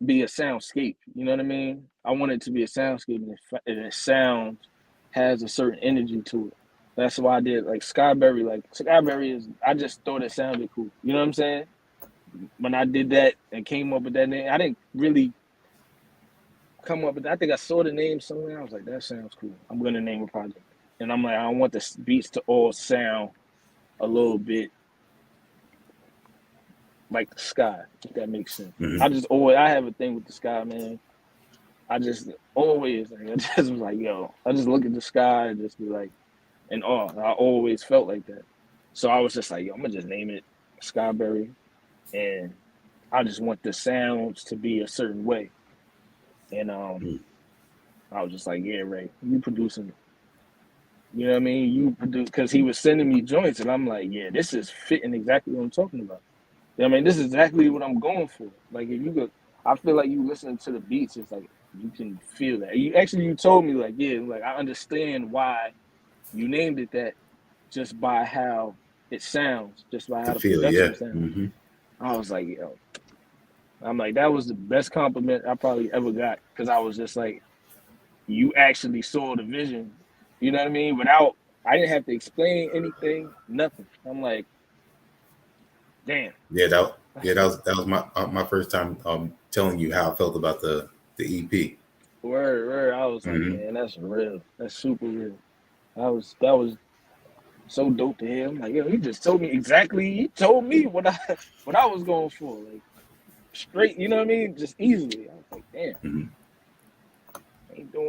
be a soundscape. You know what I mean? I want it to be a soundscape, and it sound has a certain energy to it. That's why I did like Skyberry. Like Skyberry is, I just thought it sounded cool. You know what I'm saying? When I did that and came up with that name, I didn't really come up with. I think I saw the name somewhere. I was like, that sounds cool. I'm gonna name a project, and I'm like, I want the beats to all sound a little bit like the sky, if that makes sense. I have a thing with the sky, man. I just always, like, I just was like, yo, I just look at the sky and just be like, in awe. I always felt like that. So I was just like, yo, I'm gonna just name it Skyberry, and I just want the sounds to be a certain way. And I was just like, yeah, Ray, you producing it. You know what I mean? You produce, because he was sending me joints, and I'm like, yeah, this is fitting exactly what I'm talking about. You know what I mean? This is exactly what I'm going for. Like, if you could, I feel like you listening to the beats, it's like you can feel that. You told me, like, yeah, like I understand why you named it that, just by how it sounds, just by how the production sounds. I was like, yo, I'm like, that was the best compliment I probably ever got, because I was just like, you actually saw the vision. You know what I mean? I didn't have to explain anything, nothing. I'm like, damn. Yeah, that was my first time telling you how I felt about the EP. Word. I was like, man, that's real. That's super real. That was so dope to hear. I'm like, yo, he just told me exactly. He told me what I was going for, like straight. You know what I mean? Just easily. I was like, damn.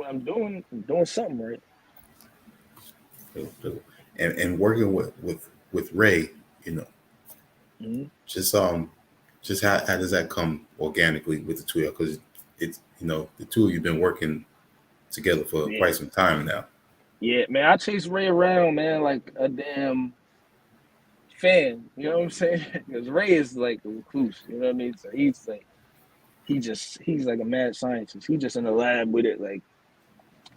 I'm doing something right. And working with Ray, you know, just how does that come organically with the two of you? Because it's, you know, the two of you been working together for quite some time now. Yeah, man, I chase Ray around, man, like a damn fan. You know what I'm saying? Because Ray is like a recluse. You know what I mean? So he's like a mad scientist. He's just in the lab with it, like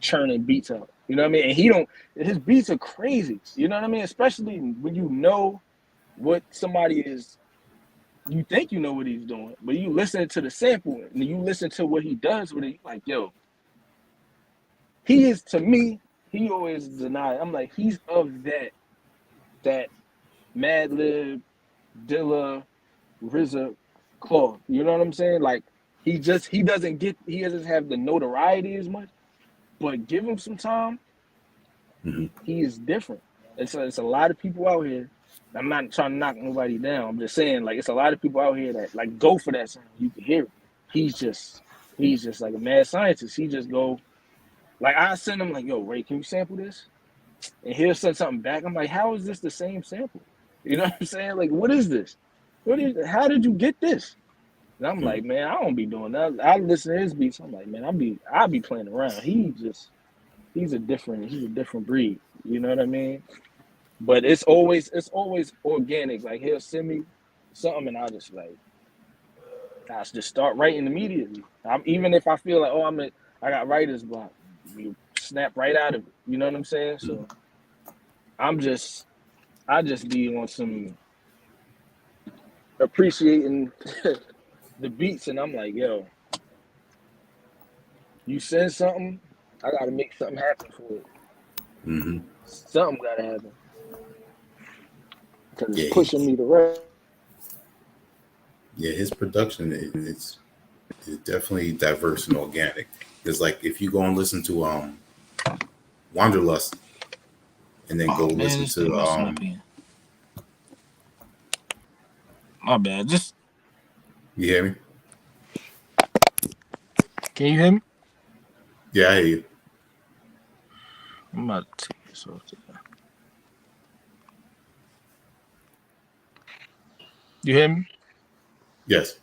churning beats out. You know what I mean? And his beats are crazy. You know what I mean? Especially when you know what somebody is. You think you know what he's doing, but you listen to the sample and you listen to what he does with it. You're like, yo, he is, to me, he always denied. I'm like, he's of that Madlib, Dilla, RZA cloth. You know what I'm saying? Like, he doesn't have the notoriety as much, but give him some time, he is different. It's a lot of people out here. I'm not trying to knock nobody down. I'm just saying, like, it's a lot of people out here that like go for that sound. You can hear it. He's just like a mad scientist. He just go, like, I send him like, yo, Ray, can you sample this? And he'll send something back. I'm like, how is this the same sample? You know what I'm saying? Like, what is this? How did you get this? And I'm like, man, I don't be doing that. I listen to his beats. I'm like, man, I'll be playing around. He's a different breed. You know what I mean? But it's always organic. Like, he'll send me something and I'll just start writing immediately. Even if I feel like, I got writer's block, you snap right out of it. You know what I'm saying? So I just be on some appreciating the beats, and I'm like, yo, you send something, I gotta make something happen for it. Something gotta happen. Because it's pushing me to rap. Yeah, his production is definitely diverse and organic. Because, like, if you go and listen to Wanderlust, and then listen to my bad. Just you hear me? Can you hear me? Yeah, I hear you. I'm about to take this off today. You hear me? Yes.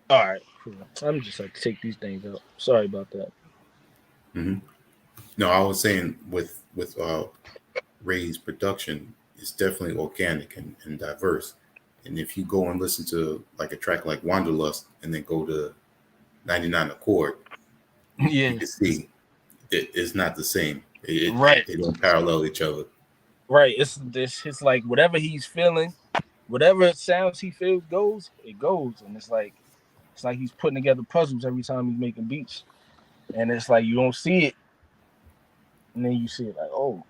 All right, cool. I'm just like take these things out. Sorry about that. No, I was saying with Ray's production, it's definitely organic and diverse. And if you go and listen to like a track like Wanderlust and then go to 99 Accord, you can see it's not the same. Right. They don't parallel each other. Right. It's like whatever he's feeling, whatever sounds he feels goes, it goes. And it's like It's like he's putting together puzzles every time he's making beats, and it's like you don't see it, and then you see it like, oh,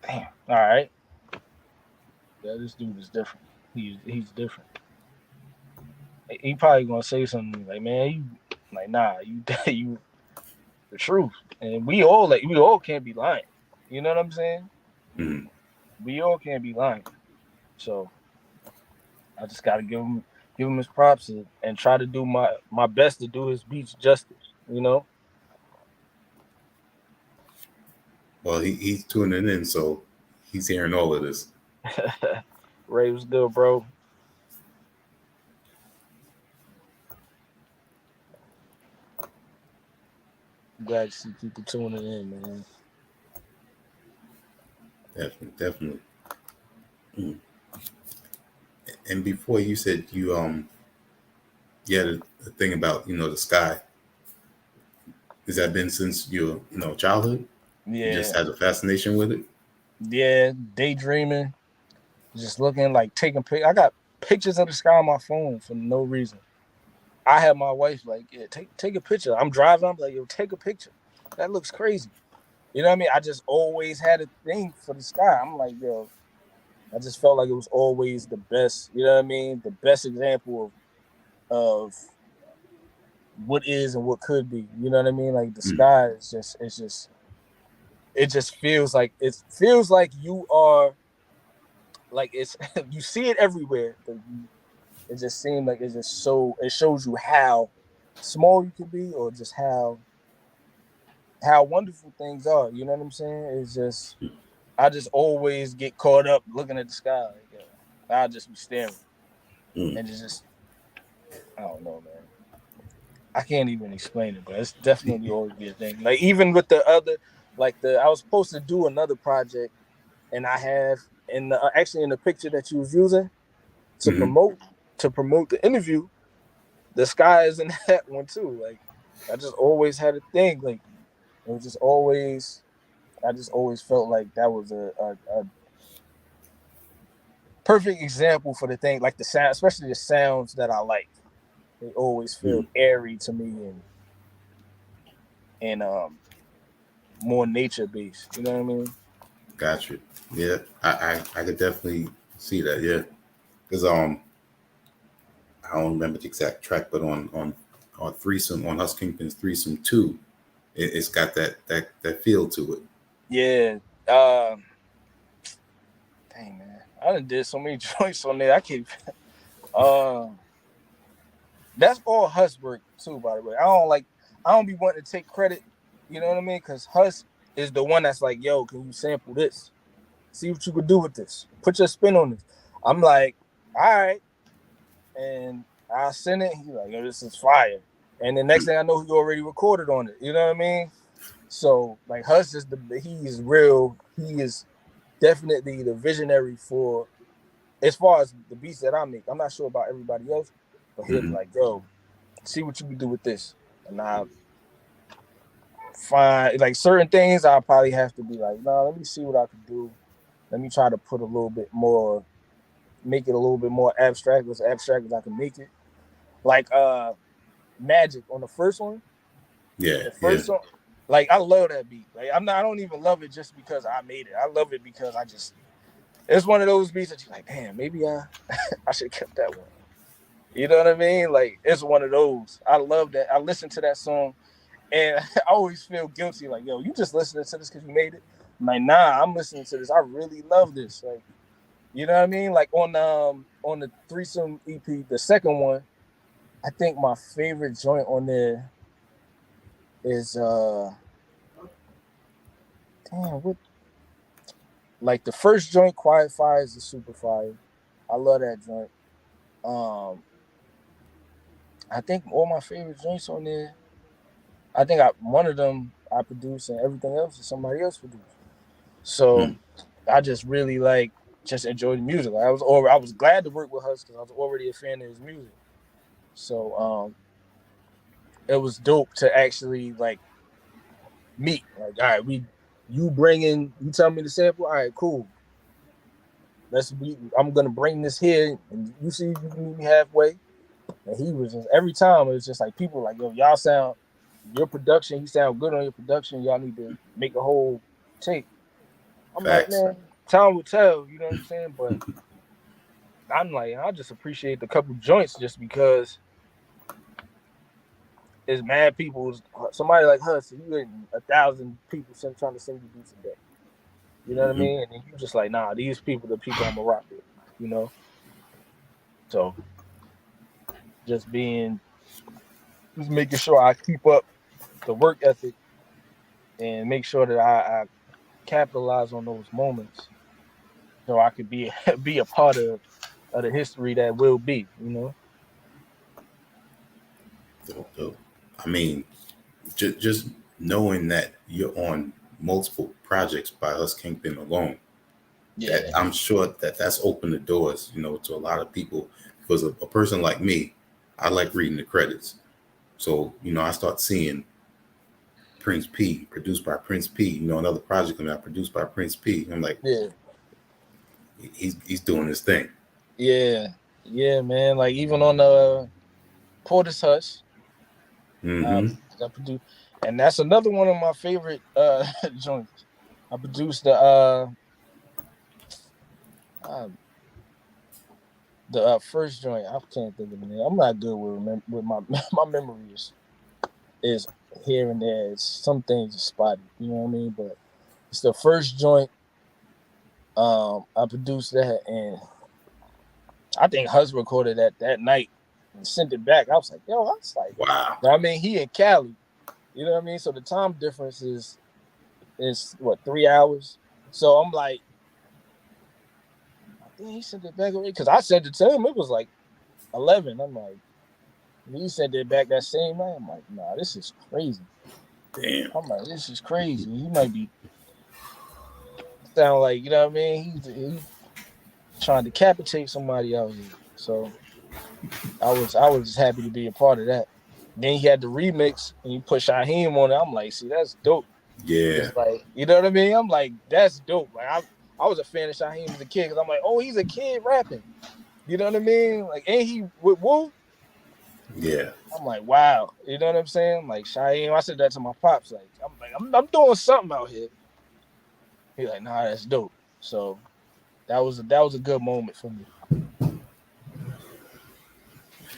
damn, all right, yeah, this dude is different. He's different. He probably gonna say something like, man, you like, nah, you you the truth, and we all can't be lying. You know what I'm saying? Mm-hmm. We all can't be lying. So I just gotta give him his props and try to do my best to do his beats justice. You know. Well, he's tuning in, so he's hearing all of this. Ray was good, bro. Glad to see people tuning in, man. Definitely. Mm. And before you said you had a thing about the sky. Has that been since your childhood? You just Yeah, had a fascination with it. yeah. Daydreaming, just looking like taking pic. I got pictures of the sky on my phone for no reason. I had my wife like, yeah, take a picture. I'm driving. I'm like, yo, take a picture. That looks crazy. You know what I mean? I just always had a thing for the sky. I'm like, yo, I just felt like it was always the best. You know what I mean? The best example of what is and what could be. You know what I mean? Like the Mm. sky is it just feels like you are like it's you see it everywhere, but it just seems like it's just so it shows you how small you can be or just how wonderful things are. You know what I'm saying? It's just I just always get caught up looking at the sky. Like, yo, I'll just be staring Mm. and it's just I don't know, man. I can't even explain it, but it's definitely always be a thing. Like even with the other, like I was supposed to do another project, and I have actually in the picture that you was using to Mm-hmm. promote the interview, the sky is in that one too. Like I just always had a thing. Like it was just always I just always felt like that was a perfect example for the thing, like the sound, especially the sounds that I like. They always feel Mm. airy to me and more nature based. You know what I mean? Gotcha. Yeah, I could definitely see that. Yeah, because I don't remember the exact track, but on threesome on Hus Kingpin's threesome 2, it's got that feel to it. Yeah. Dang man, I done did so many joints on there. I can't. Uh, that's all Huss work too, by the way. I don't be wanting to take credit. You know what I mean? Because Huss is the one that's like, yo, can you sample this? See what you could do with this. Put your spin on this. I'm like, all right, and I send it. He's like, yo, this is fire. And the next thing I know, he already recorded on it. You know what I mean? So like Huss is he is real. He is definitely the visionary for as far as the beats that I make. I'm not sure about everybody else, but he'll be Mm-hmm. like, yo, see what you can do with this. And I find like certain things I'll probably have to be like, no, let me see what I can do. Let me try to put a little bit more, make it a little bit more abstract, as abstract as I can make it. Like Magic on the first one. Yeah, The yeah. first song, like I love that beat. Like I don't even love it just because I made it. I love it because it's one of those beats that you're like, damn, maybe I should have kept that one. You know what I mean? Like it's one of those. I love that. I listen to that song and I always feel guilty. Like, yo, you just listening to this because you made it. I'm like, nah, I'm listening to this. I really love this. Like, you know what I mean? Like on the threesome EP, the second one, I think my favorite joint on there is damn what like the first joint, Quiet Fire is a super fire. I love that joint. Um, I think all my favorite joints on there. I think one of them I produce and everything else is somebody else produced. So Mm. I just really like just enjoy the music. Like, I was glad to work with Hus because I was already a fan of his music. So it was dope to actually like meet. Like, all right, you tell me the sample. All right, cool. I'm gonna bring this here, and you see if you can meet me halfway. And he was just every time it was just like people were like, yo, y'all sound your production, he sound good on your production. Y'all need to make a whole tape. I'm like, Facts. man, time will tell, you know what I'm saying? But I'm like, I just appreciate the couple joints just because it's mad people. Somebody like us, you getting 1,000 people trying to send you beats a day. You know what I Hmm. mean? And then you just like, nah, these people, the people I'm gonna rock with. You know, so just just making sure I keep up the work ethic and make sure that I capitalize on those moments so I could be be a part of the history that will be. You know? Dope, dope. I mean, just knowing that you're on multiple projects by Us Kingpin alone, that Yeah. I'm sure that that's opened the doors, to a lot of people. Because a person like me, I like reading the credits. So, I start seeing Prince P, produced by Prince P, another project coming out produced by Prince P. I'm like, Yeah. he's doing his thing. Yeah. Yeah, man. Like even on the Porter's Hush, uh, Hmm. I produced, and that's another one of my favorite joints. I produced uh the first joint. I can't think of the name. I'm not good with my my memory is here and there. It's some things are spotty. You know what I mean? But it's the first joint. I produced that, and I think Hus recorded that night and sent it back. I was like, yo, I was like, Wow. I mean, he in Cali. You know what I mean? So the time difference is what 3 hours. So I'm like, I think he sent it back already because I sent it to him. It was like 11. I'm like, he sent it back that same night. I'm like, nah, this is crazy. Damn. I'm like, this is crazy. He might be sound like, you know what I mean? He's trying to decapitate somebody out here. So I was happy to be a part of that. Then he had the remix and he put Shaheem on it. I'm like, see, that's dope. Yeah. It's like, you know what I mean? I'm like, that's dope. Like I was a fan of Shaheem as a kid because I'm like, oh, he's a kid rapping. You know what I mean? Like, ain't he with Woo? Yeah. I'm like, wow. You know what I'm saying? Like Shaheem, I said that to my pops. I'm doing something out here. He's like, nah, that's dope. So that was a good moment for me.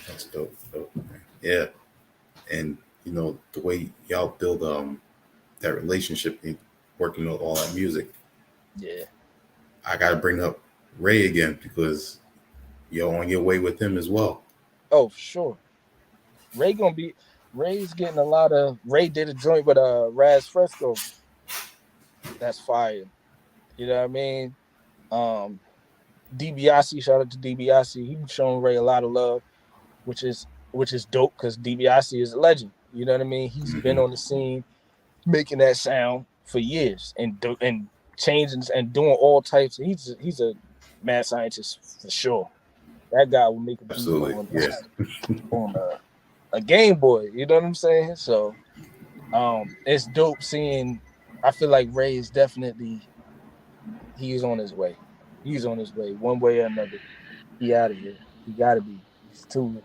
That's dope. Dope, man. Yeah. And the way y'all build that relationship and working on all that music, Yeah. I gotta bring up Ray again because you're on your way with him as well. Oh, for sure. Ray gonna be Ray's getting a lot of Ray did a joint with Raz Fresco. That's fire. You know what I mean? Um DiBiase, shout out to DiBiase. He showing Ray a lot of love, which is dope because DiBiase is a legend. You know what I mean? He's been Hmm. on the scene making that sound for years and changing and doing all types. He's a mad scientist for sure. That guy will make a beat Absolutely. on Yeah. on a Game Boy. You know what I'm saying? So it's dope seeing. I feel like Ray is definitely he's on his way. He's on his way, one way or another. He out of here. He got to be. He's too.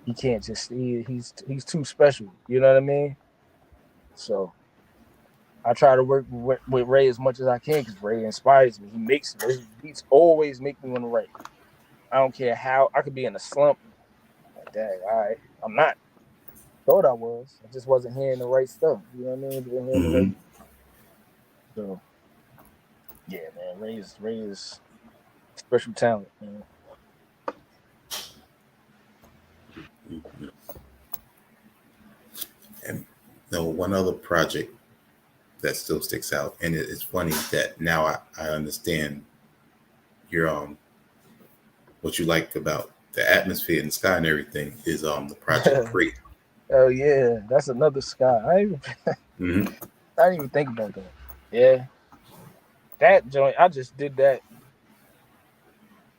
He can't just. He's too special. You know what I mean? So I try to work with Ray as much as I can because Ray inspires me. He makes his beats always make me want to write. I don't care how I could be in a slump. Like, dang, all right, I'm not. Thought I was. I just wasn't hearing the right stuff. You know what I mean? Wasn't hearing the right. Hmm. So yeah, man, Ray is special talent, man. And one other project that still sticks out, and it's funny that now I understand your what you like about the atmosphere and the sky and everything is the Project Crate. Oh yeah, that's another sky. Hmm. I didn't even think about that. Yeah, that joint. I just did that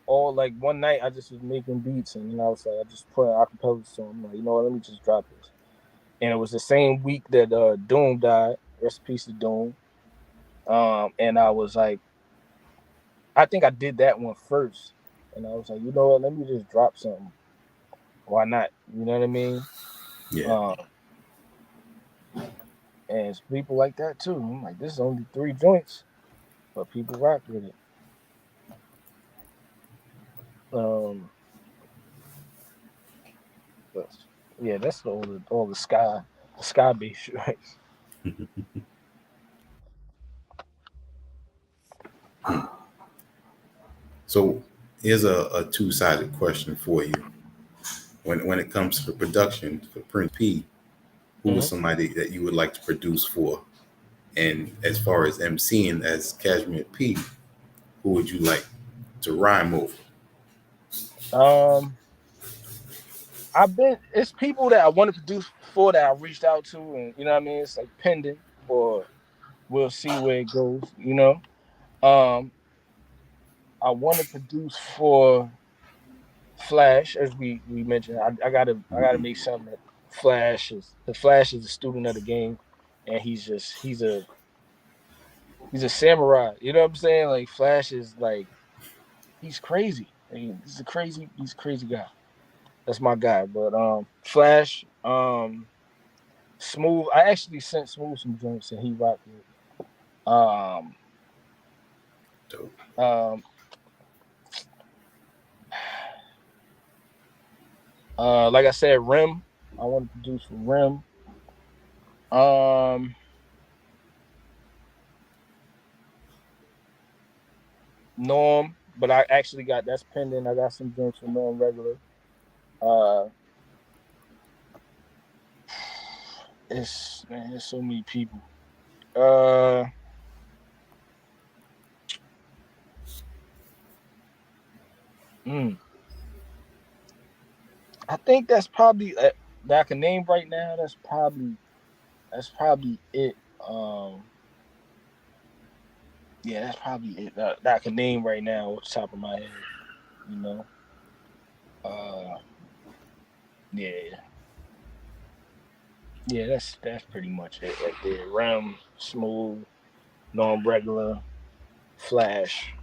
all like one night. I just was making beats, and I was like, I just put an acapella song. I'm like, you know what? Let me just drop this. And it was the same week that Doom died. Rest in peace to Doom. And I was like, I think I did that one first, and I was like, you know what? Let me just drop something. Why not? You know what I mean? Yeah. Um, and it's people like that too. I'm like, this is only 3 joints, but people rock with it. Um, but yeah, that's all the sky beast, right? So here's a two-sided question for you. When it comes to production for Prince P, who is Mhm. somebody that you would like to produce for? And as far as MCing as Cashmere P, who would you like to rhyme over? Um, it's people that I want to produce for that I reached out to, and you know what I mean. It's like pending, or we'll see where it goes. Um, I want to produce for Flash, as we mentioned. I gotta Mhm. make something that Flash is a student of the game, and he's a samurai. You know what I'm saying? Like Flash is like he's crazy. I mean, he's a crazy guy. That's my guy. But Flash, Smooth. I actually sent Smooth some joints and he rocked with. Um, Dope. um, like I said, Rim. I want to produce for Rim. Um, Norm, but I actually got that's pending. I got some joints for Norm regular. Uh, it's man, there's so many people. Uh, mm, I think that's probably that I can name right now. That's probably it. Yeah, that's probably it that I can name right now off the top of my head. You know. Uh, yeah, yeah. That's pretty much it right there. Ram, Smooth, Non Regular, Flash.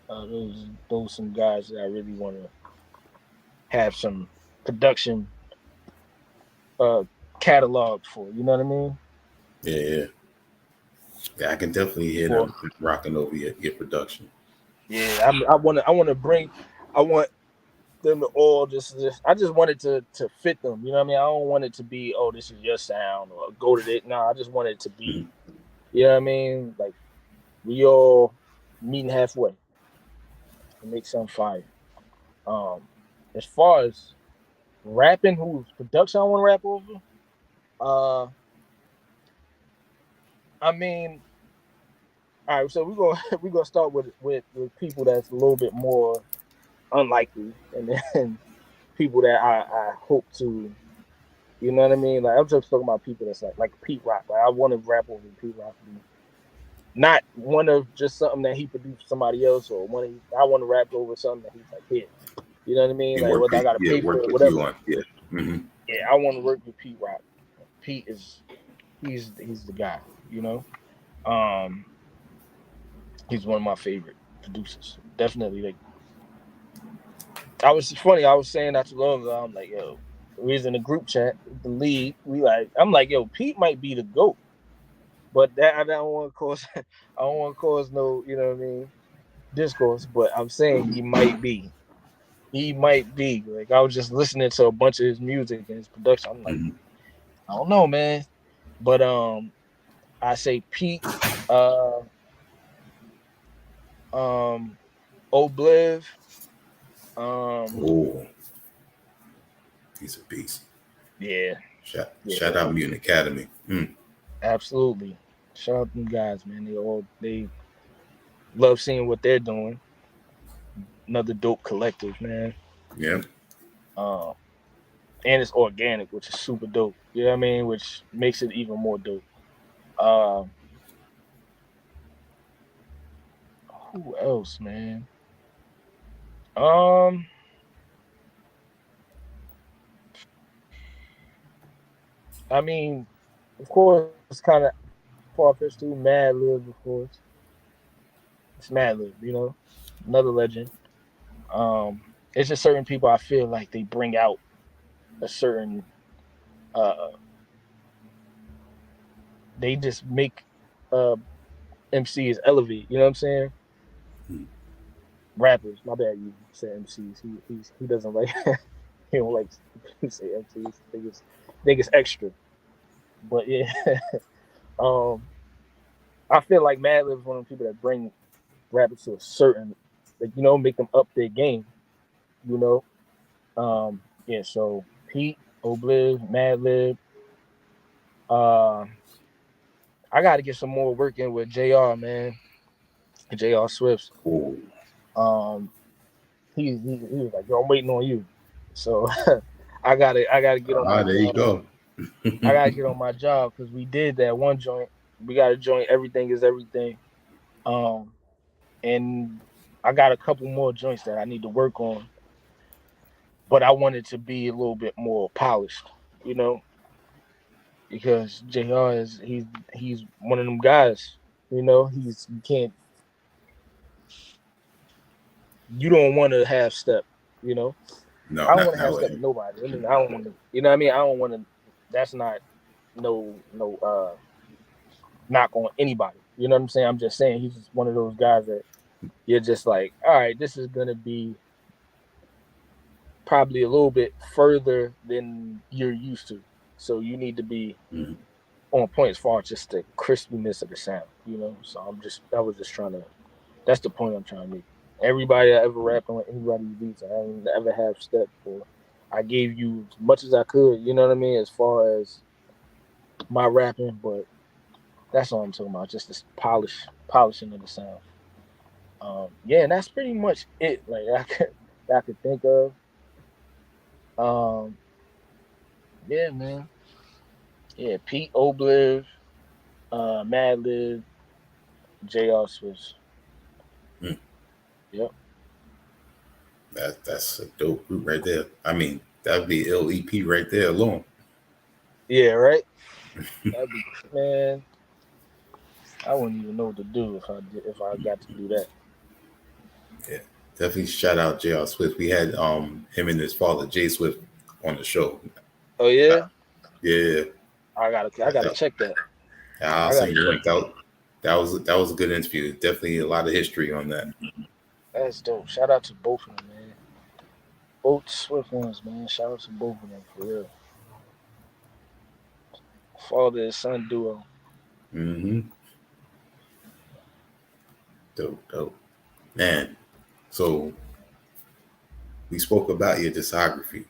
Those some guys that I really want to have some production uh catalog for. You know what I mean? Yeah, yeah. Yeah, I can definitely hear For them rocking over your production. yeah, I want to bring. I want them to all just I just want it to fit them. You know what I mean? I don't want it to be oh this is your sound or go to it. No, I just want it to be. Mhm. You know what I mean? Like we all meeting halfway to make some fire. Um, as far as rapping, whose production I want to rap over, uh, I mean, all right. So we're gonna we're gonna start with people that's a little bit more unlikely, and then people that I hope to. You know what I mean? Like I'm just talking about people that's like Pete Rock. Like I want to rap over Pete Rock. Not one of just something that he produced for somebody else, or I want to rap over something that he's like here. You know what I mean? You Like work whether I with, got to yeah, pay for work it, with you whatever. on, yeah. Hmm. Yeah, I want to work with Pete Rock. Pete is he's the guy. You know, um, he's one of my favorite producers. Definitely. Like I was funny. I was saying not too long ago. I'm like, yo, we was in a group chat, the league. I'm like, yo, Pete might be the goat, but that I don't want to cause, I don't want to cause no, you know what I mean, discourse. But I'm saying he might be. He might be. Like I was just listening to a bunch of his music and his production. I'm like, Hmm. I don't know, man. But I say Pete, uh, um, Obliv, um, Oh, he's a beast. yeah, Shout yeah, out Mutant Academy. Mm. absolutely. Shout out them guys, man. They love seeing what they're doing. Another dope collective, man. Yeah. Um, and it's organic, which is super dope. You know what I mean? Which makes it even more dope. Um, who else, man? Um, I mean, of course, it's kind of far fetched too. Mad Lib, of course. It's Mad Lib, you know, another legend. Um, it's just certain people I feel like they bring out a certain uh they just make uh MCs elevate, you know what I'm saying? Mm. Rappers, my bad, you said MCs. He doesn't like he don't like to say MCs. Think it's extra. But yeah, um I feel like Madlib is one of the people that bring rappers to a certain, like, make them up their game, you know. Yeah, so Pete, Obliv, Madlib, uh I gotta get some more work in with JR, man. JR Swift. Cool. Um he was like, yo, I'm waiting on you. So I gotta get on my There you job. go. I gotta get on my job because we did that one joint. We got a joint, everything is everything. Um and I got a couple more joints that I need to work on, but I want it to be a little bit more polished, you know, because JR he's one of them guys, you can't you don't want to have step, you know. No, I don't want to not have step with with nobody. I mean, I don't want to, you know what I mean? I don't want to, that's not no knock on anybody. You know what I'm saying? I'm just saying he's just one of those guys that you're just like, all right, this is gonna be probably a little bit further than you're used to. So you need to be him. on point as far as just the crispiness of the sound, you know. So I was just trying to. That's the point I'm trying to make. Everybody I ever rapped on anybody's beats, I didn't ever have step or I gave you as much as I could, you know what I mean, as far as my rapping, but that's all I'm talking about, just this polishing of the sound. Yeah, and that's pretty much it. Like I could think of. Um, yeah, man. Yeah, Pete Obliv, Madlib, JR Swiss. Mm. Yep. That's a dope group right there. I mean, that'd be LEP right there alone. Yeah, right. That'd be, man. I wouldn't even know what to do if I got to do that. Yeah, definitely shout out J.R. Swift. We had him and his father Jay Swift on the show. Oh Uh, yeah, yeah, I gotta that, check that. I'll I send gotta you the check link. that. That was a good interview. Definitely a lot of history on that. That's dope. Shout out to both of them, man. Both Swift ones, man. Shout out to both of them for real. Father and son duo. Mm-hmm. Dope, dope, man. So we spoke about your discography.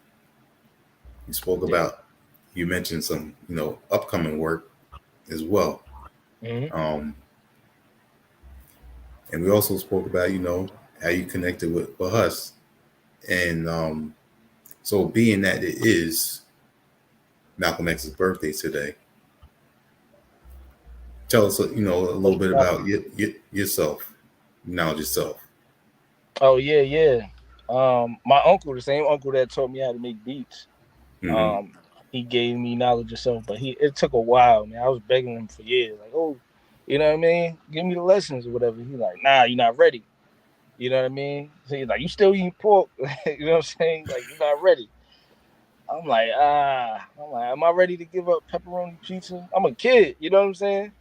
We spoke Yeah. about you mentioned some upcoming work as well. Hmm. Um, and we also spoke about how you connected with us. And so being that it is Malcolm X's birthday today, tell us a little bit about yourself, acknowledge yourself. Oh yeah, yeah. My uncle, the same uncle that taught me how to make beats. Mm-hmm. Um, he gave me knowledge of self, but it took a while, man. I was begging him for years, like, oh, you know what I mean? Give me the lessons or whatever. He like, nah, you're not ready. You know what I mean? So he's like, you still eating pork? You know what I'm saying? Like, you're not ready. I'm like, am I ready to give up pepperoni pizza? I'm a kid, you know what I'm saying?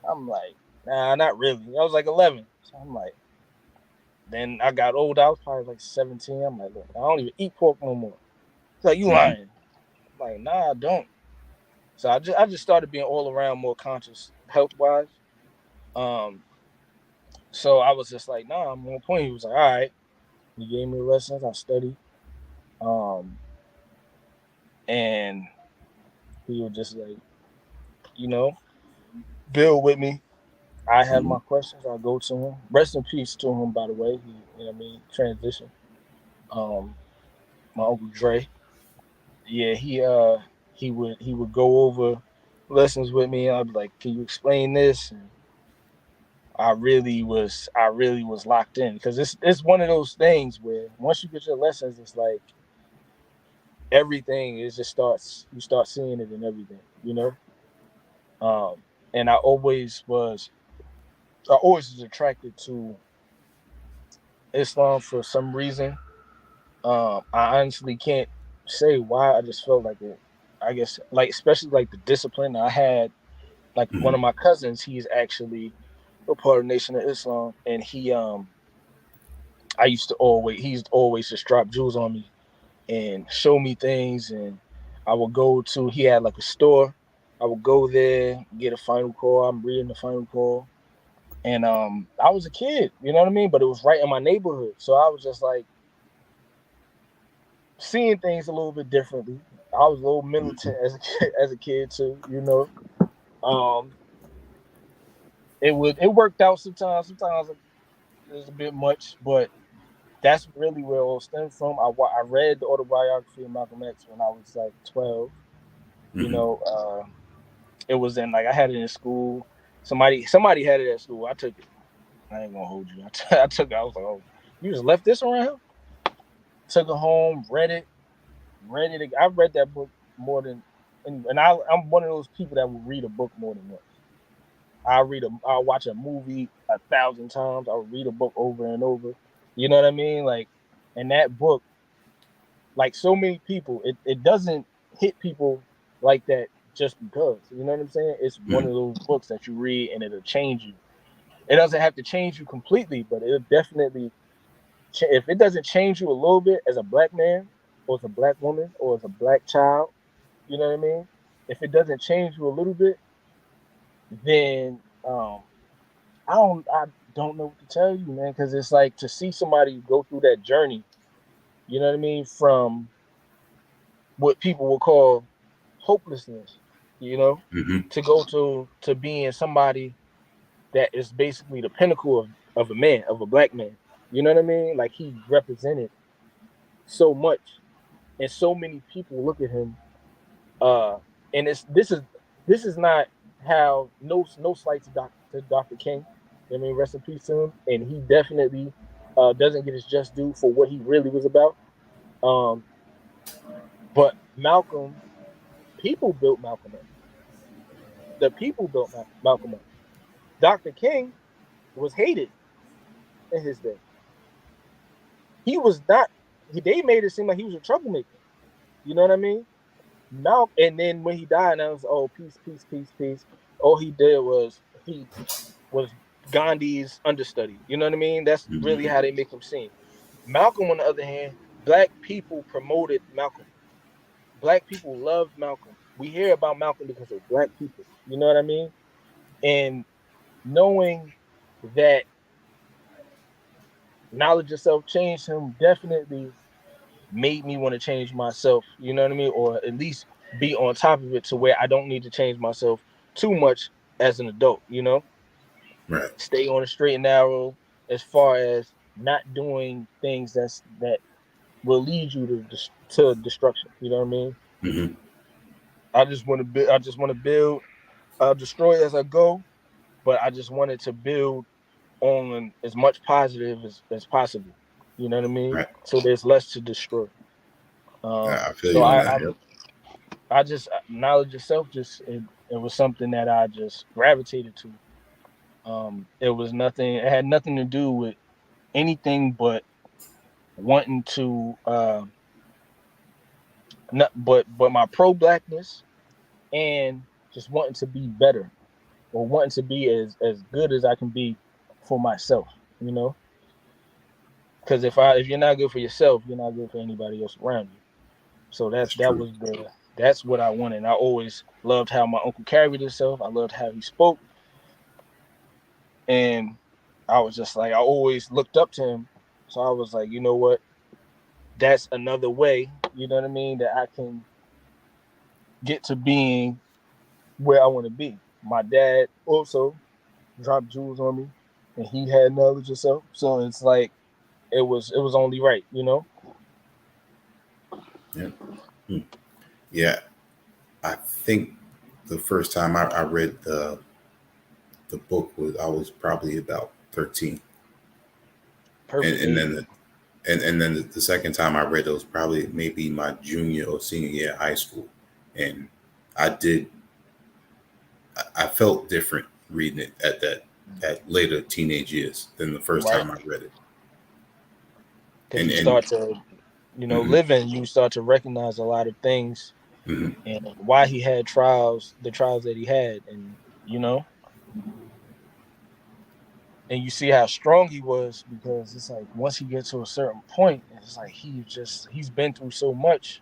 I'm like, nah, not really. I was like 11. So I'm like, then I got old. I was probably like 17. I'm like, look, I don't even eat pork no more. He's like, you Mm-hmm. lying? I'm like, nah, I don't. So I just started being all around more conscious health wise. Um, so I was just like, nah, I'm on point. He was like, all right. He gave me lessons. I studied. Um, and he was just like, you know, build with me. I have Mm-hmm. my questions. I go to him. Rest in peace to him, by the way. He, you know what I mean, transition. Um, my uncle Dre. Yeah, he would go over lessons with me. I'd be like, "Can you explain this?" And I really was locked in because it's one of those things where once you get your lessons, it's like everything is just starts. You start seeing it in everything, you know. Um, and I always was attracted to Islam for some reason. I honestly can't say why. I just felt like it. I guess like especially like the discipline I had. Like one Mhm. of my cousins, he's actually a part of Nation of Islam, and I used to always he used to always just drop jewels on me and show me things, and I would go to he had like a store. I would go there, get a final call. I'm reading the final call, and I was a kid, you know what I mean, but it was right in my neighborhood, so I was just like seeing things a little bit differently. I was a little militant as a kid, as a kid too, you know. Um, it worked out sometimes. Sometimes it was a bit much, but that's really where it all stemmed from. I read the autobiography of Malcolm X when I was like 12. You Mhm. know, it was in like I had it in school. Somebody had it at school. I took it. I ain't gonna hold you. I took it. I was like, oh, you just left this around here? Took it home, read it, read it. I read that book more than, and I'm one of those people that will read a book more than once. I'll watch a movie 1,000 times. I'll read a book over and over. You know what I mean? Like, and that book, like so many people, it doesn't hit people like that just because. You know what I'm saying? It's one Mhm. of those books that you read and it'll change you. It doesn't have to change you completely, but it'll definitely if it doesn't change you a little bit as a black man or as a black woman or as a black child, you know what I mean? If it doesn't change you a little bit, then I don't know what to tell you, man, because it's like to see somebody go through that journey, you know what I mean, from what people will call hopelessness, you know, Mhm. to go to being somebody that is basically the pinnacle of a man, of a black man. You know what I mean? Like he represented so much, and so many people look at him. Uh, and this is not how no slight to Dr. King. I mean, rest in peace to him. And he definitely doesn't get his just due for what he really was about. Um, but Malcolm, people built Malcolm up. The people built Malcolm up. Dr. King was hated in his day. He was not. They made it seem like he was a troublemaker. You know what I mean? And then when he died, I was peace, peace, peace, peace. All he did was he was Gandhi's understudy. You know what I mean? That's really Mhm. how they make him seem. Malcolm, on the other hand, black people promoted Malcolm. Black people loved Malcolm. We hear about Malcolm because of black people. You know what I mean? And knowing that knowledge of self changed him definitely made me want to change myself. You know what I mean? Or at least be on top of it to where I don't need to change myself too much as an adult. You know, Right. stay on the straight and narrow as far as not doing things that will lead you to destruction. You know what I mean? Mhm. I just want to build. I just want to build. I'll destroy as I go, but I just wanted to build on as much positive as possible. You know what I mean? Right. So there's less to destroy. I feel So you on I, that. I'm Yep. I just knowledge itself it was something that I just gravitated to. It was nothing. It had nothing to do with anything but wanting to not but my pro blackness and just wanting to be better or wanting to be as good as I can be for myself. You know, because if you're not good for yourself, you're not good for anybody else around you. So That's true. that's what I wanted. I always loved how my uncle carried himself. I loved how he spoke. And I was just like, I always looked up to him. So I was like, you know what? That's another way, you know what I mean, that I can get to being where I want to be. My dad also dropped jewels on me and he had knowledge of self. So it's like it was only right, you know? Yeah. Hmm. Yeah. I think the first time I read the book was I was probably about 13, and Perfect and age. then the second time I read it was probably maybe my junior or senior year of high school, and I did I felt different reading it at later teenage years than the first Right? time I read it, Because and you start to Mm-hmm. living, you start to recognize a lot of things Mm-hmm. and why he had trials, the trials that he had, and you know, and you see how strong he was because it's like once he gets to a certain point, it's like he's been through so much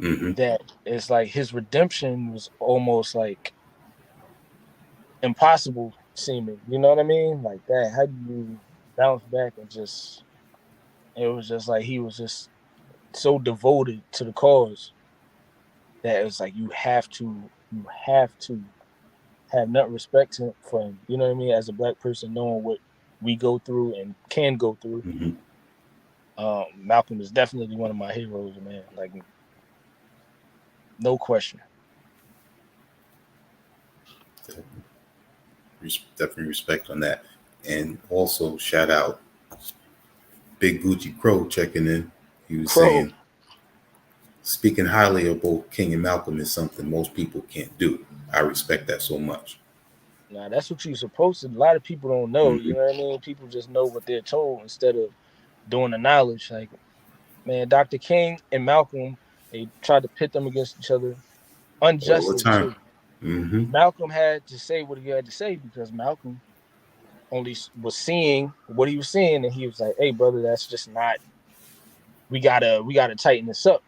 Mm-hmm. that it's like his redemption was almost like impossible seeming. You know what I mean? Like that. How do you bounce back and just? It was just like he was just so devoted to the cause that it's like you have to have nothing respect for him. You know what I mean? As a black person, knowing what we go through and can go through. Mm-hmm. Malcolm is definitely one of my heroes, man. Like no question. Definitely respect on that. And also shout out Big Gucci Crow checking in. He was Crow. saying, speaking highly of both King and Malcolm is something most people can't do. I respect that so much. Nah, that's what you're supposed to. A lot of people don't know. Mm-hmm. You know what I mean? People just know what they're told instead of doing the knowledge. Like, man, Dr. King and Malcolm, they tried to pit them against each other All the unjustly time. too. Mm-hmm. Malcolm had to say what he had to say because Malcolm only was seeing what he was seeing, and he was like, "Hey, brother, that's just not. We gotta tighten this up."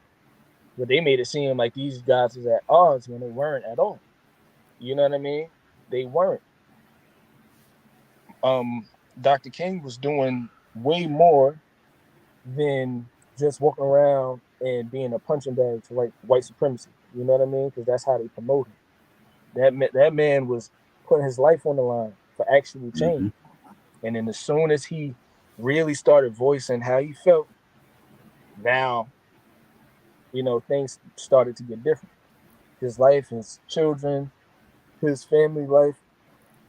But they made it seem like these guys was at odds when they weren't at all. You know what I mean? They weren't. Um, Dr. King was doing way more than just walking around and being a punching bag to white supremacy. You know what I mean? Because that's how they promote him. That man was putting his life on the line for actual change. Mm-hmm. And then as soon as he really started voicing how he felt, now things started to get different. His life, his children, his family life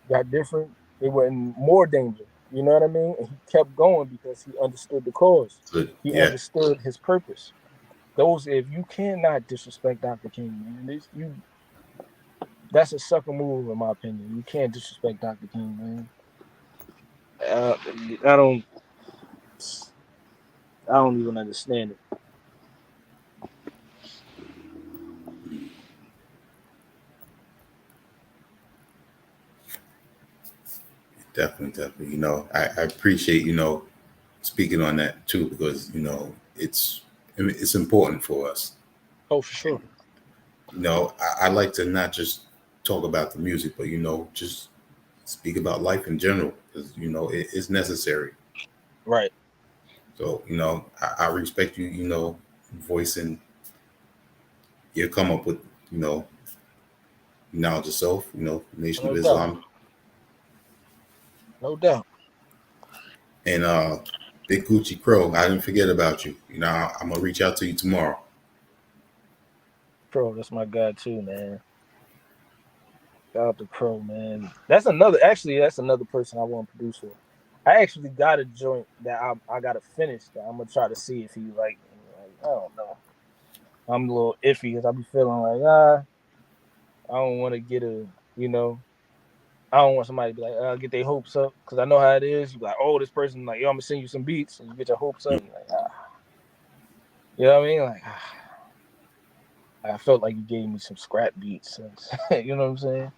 got different. They were in more danger. You know what I mean? And he kept going because he understood the cause. Good. He Yeah. understood his purpose. Those, if you cannot disrespect Dr. King, man, that's a sucker move in my opinion. You can't disrespect Dr. King, man. Uh, I don't, I don't even understand it. Definitely. I appreciate, speaking on that too, because, it's important for us. Oh, for And, sure. I like to not just talk about the music, but, just speak about life in general, because, it's necessary. Right. So, I respect you, voicing you come up with, you know, knowledge of self, Nation of No doubt. Islam. No doubt. And Big Gucci Crow, I didn't forget about you. I'm gonna reach out to you tomorrow. Crow, that's my guy too, man. Shout out to Crow, man. That's another person I want to produce for. I actually got a joint that I gotta finish that I'm gonna try to see if he like I don't know. I'm a little iffy because I be feeling like I don't want to get you know I don't want somebody to be like get their hopes up because I know how it is. You be like, oh, this person like, yo, I'm gonna send you some beats, and you get your hopes up. And you're like, you know what I mean? Like, I felt like you gave me some scrap beats. You know what I'm saying?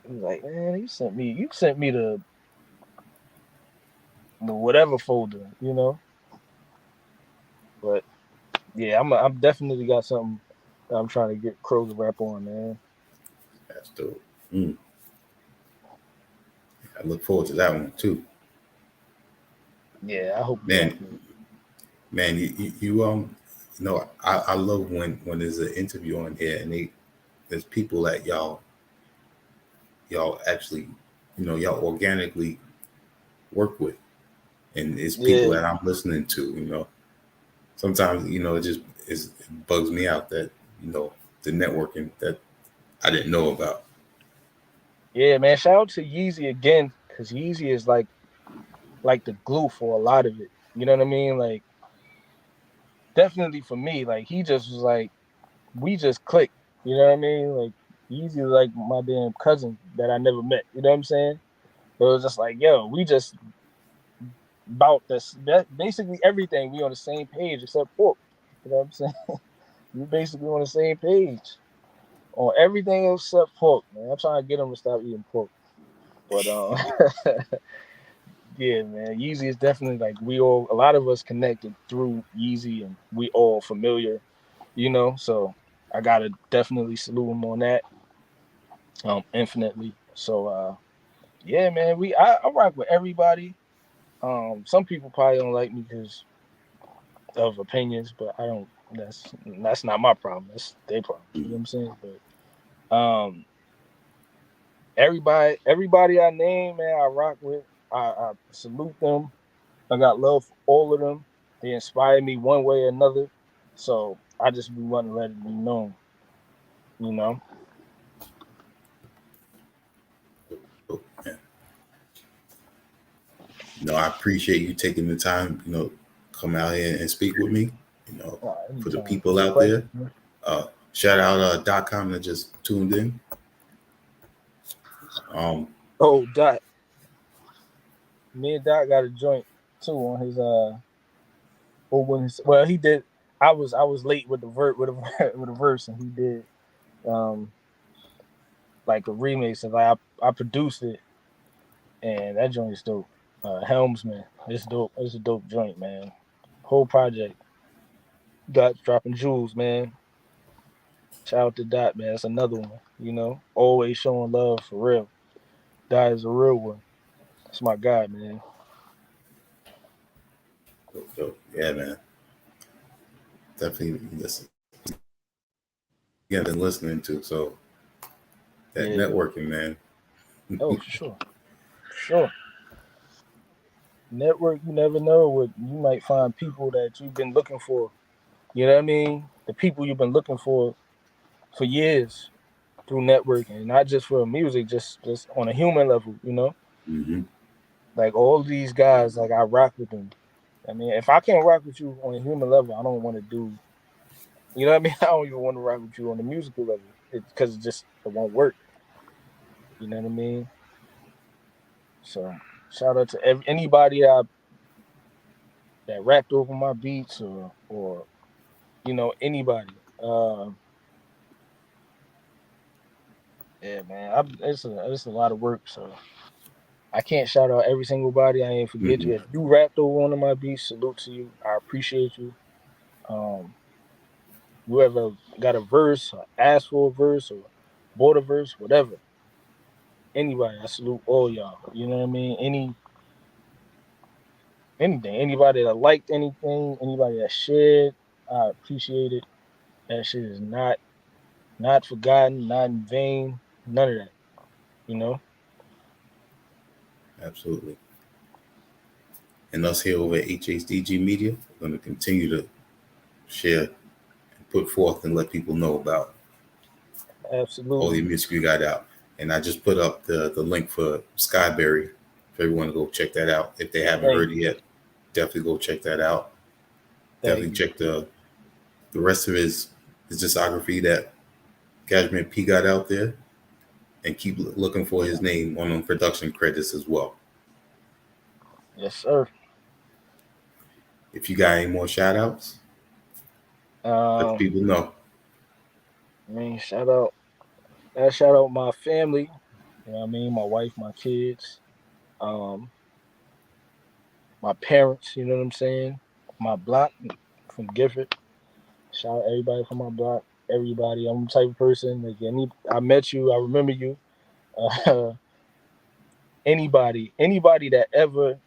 He's like, man, you sent me the whatever folder, But yeah, I'm definitely got something that I'm trying to get Crow to rap on, man. That's dope. Mm, I look forward to that one too. Yeah, I hope you Man, rock with it. man, I love when there's an interview on here and there's people that y'all actually, y'all organically work with, and it's people Yeah, that I'm listening to. Sometimes it bugs me out that the networking that I didn't know about. yeah, man. Shout out to Yeezy again, because Yeezy is like the glue for a lot of it. You know what I mean? Like definitely for me, like he just was like we just clicked. You know what I mean? Like Yeezy is like my damn cousin that I never met. You know what I'm saying? It was just like, yo, we just about this. That basically everything. We on the same page except pork. You know what I'm saying? We basically on the same page on everything except pork, man. I'm trying to get them to stop eating pork. But yeah, man, Yeezy is definitely like we all. A lot of us connected through Yeezy, and we all familiar, you know. So I gotta definitely salute him on that, infinitely. So yeah, man, I rock with everybody. Some people probably don't like me because of opinions, but I don't. That's not my problem. That's their problem. You know what I'm saying? But everybody I name, man, I rock with. I salute them. I got love for all of them. They inspire me one way or another. So I just be wanting to let it be known, you know. Oh, man. I appreciate you taking the time, come out here and speak with me. For the Anytime. people It's a out pleasure. there, shout out .com that just tuned in. Um, Oh, Dot. Me and Dot got a joint too on his well he did. I was late with the with the verse, and he did um like a remix of like I produced it, and that joint is dope. Helmsman, it's dope. It's a dope joint, man. Whole project. Dot's dropping jewels, man. Shout out to Dot, man. That's another one. You know, always showing love for real. Dot is a real one. That's my guy, man. yeah, man, definitely listen. Yeah, been listening to that Yeah. networking, man. Oh, for sure. For sure. Network, you never know what you might find people that you've been looking for. You know what I mean? The people you've been looking for years through networking, not just for music, just on a human level. You know, Mm-hmm. like all these guys, like I rock with them. I mean, if I can't rock with you on a human level, I don't want to do. You know what I mean? I don't even want to rock with you on the musical level because it won't work. You know what I mean? So shout out to anybody that rapped over my beats or anybody. Yeah, man, it's a lot of work, so I can't shout out every single body. I ain't forget Mm-hmm. you. If you rapped over one of my beats, salute to you. I appreciate you. Um, whoever got a verse, or asked for a verse, or bought a verse, whatever. Anybody, I salute all y'all. You know what I mean? Anything, anybody that liked anything, anybody that shared, I appreciate it. That shit is not forgotten, not in vain, none of that. You know? Absolutely. And us here over at HHDG Media, we're going to continue to share and put forth and let people know about all the Absolutely. music we got out. And I just put up the link for Skyberry. If everyone to go check that out. If they haven't Thank heard it you. yet, definitely go check that out. Thank Definitely you. check the rest of his discography that Cashmere P got out there, and keep looking for his name on production credits as well. Yes, sir. If you got any more shout outs, let the Um, people know. I mean, shout out my family. You know what I mean? My wife, my kids, um, my parents, you know what I'm saying? My block from Gifford. Shout out everybody from my block. Everybody. I'm the type of person like I met you, I remember you. Uh, anybody that ever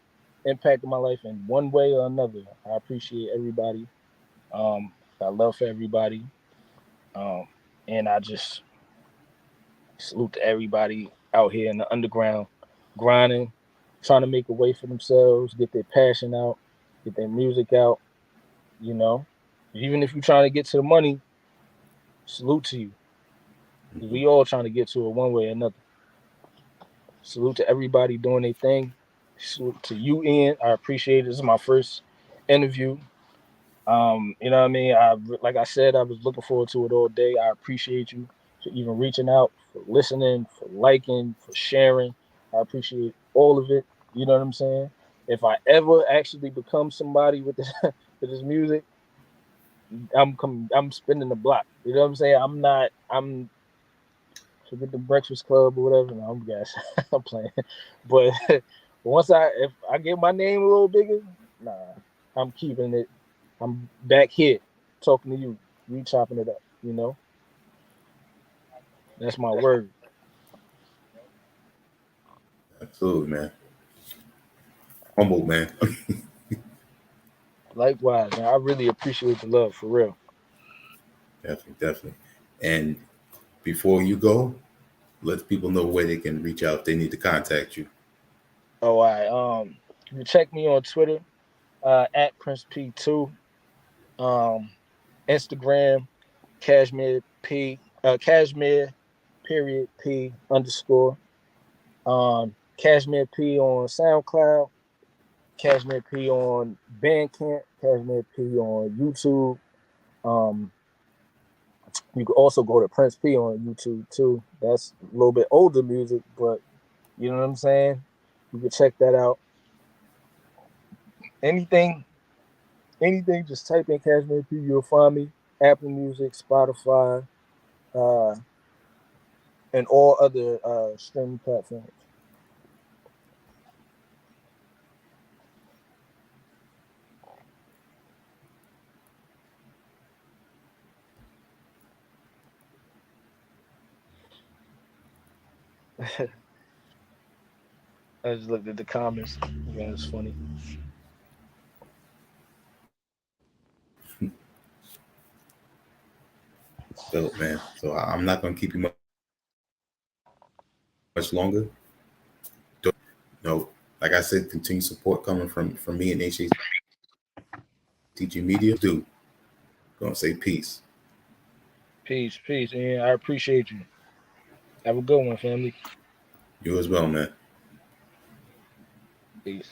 impacted my life in one way or another. I appreciate everybody. I love for everybody. Um, and I just salute to everybody out here in the underground, grinding, trying to make a way for themselves, get their passion out, get their music out. You know, even if you're trying to get to the money, salute to you. Mhm. We all trying to get to it one way or another. Salute to everybody doing their thing. Salute to you, Ian. I appreciate it. This is my first interview. You know what I mean? Like I said, I was looking forward to it all day. I appreciate you for even reaching out, for listening, for liking, for sharing. I appreciate all of it. You know what I'm saying? if I ever actually become somebody with this with this music, I'm spinning the block. You know what I'm saying? I'm forget the Breakfast Club or whatever. No, I'm guys. I'm playing. But once if I get my name a little bigger, nah, I'm keeping it. I'm back here talking to you. We chopping it up. You know, that's my word. Absolutely, man. Humble, man. Likewise, man. I really appreciate the love for real. Definitely, definitely. And before you go, let people know where they can reach out if they need to contact you. Oh, I you can check me on Twitter at Prince P2. Um, Instagram Cashmere P Cashmere period P underscore. Cashmere P on SoundCloud, Cashmere P on Bandcamp, Cashmere P on YouTube. Um, you can also go to Prince P on YouTube too. That's a little bit older music, but you know what I'm saying. You can check that out. Anything, anything. Just type in Cashmere P. You'll find me. Apple Music, Spotify, uh, and all other streaming platforms. I just looked at the comments. Yeah, it's funny. Dope, man. So I'm not going to keep you much longer. No, like I said, continued support coming from me and HHDG Media. Do gonna say peace. Peace, peace, and I appreciate you. Have a good one, family. You as well, man. Peace.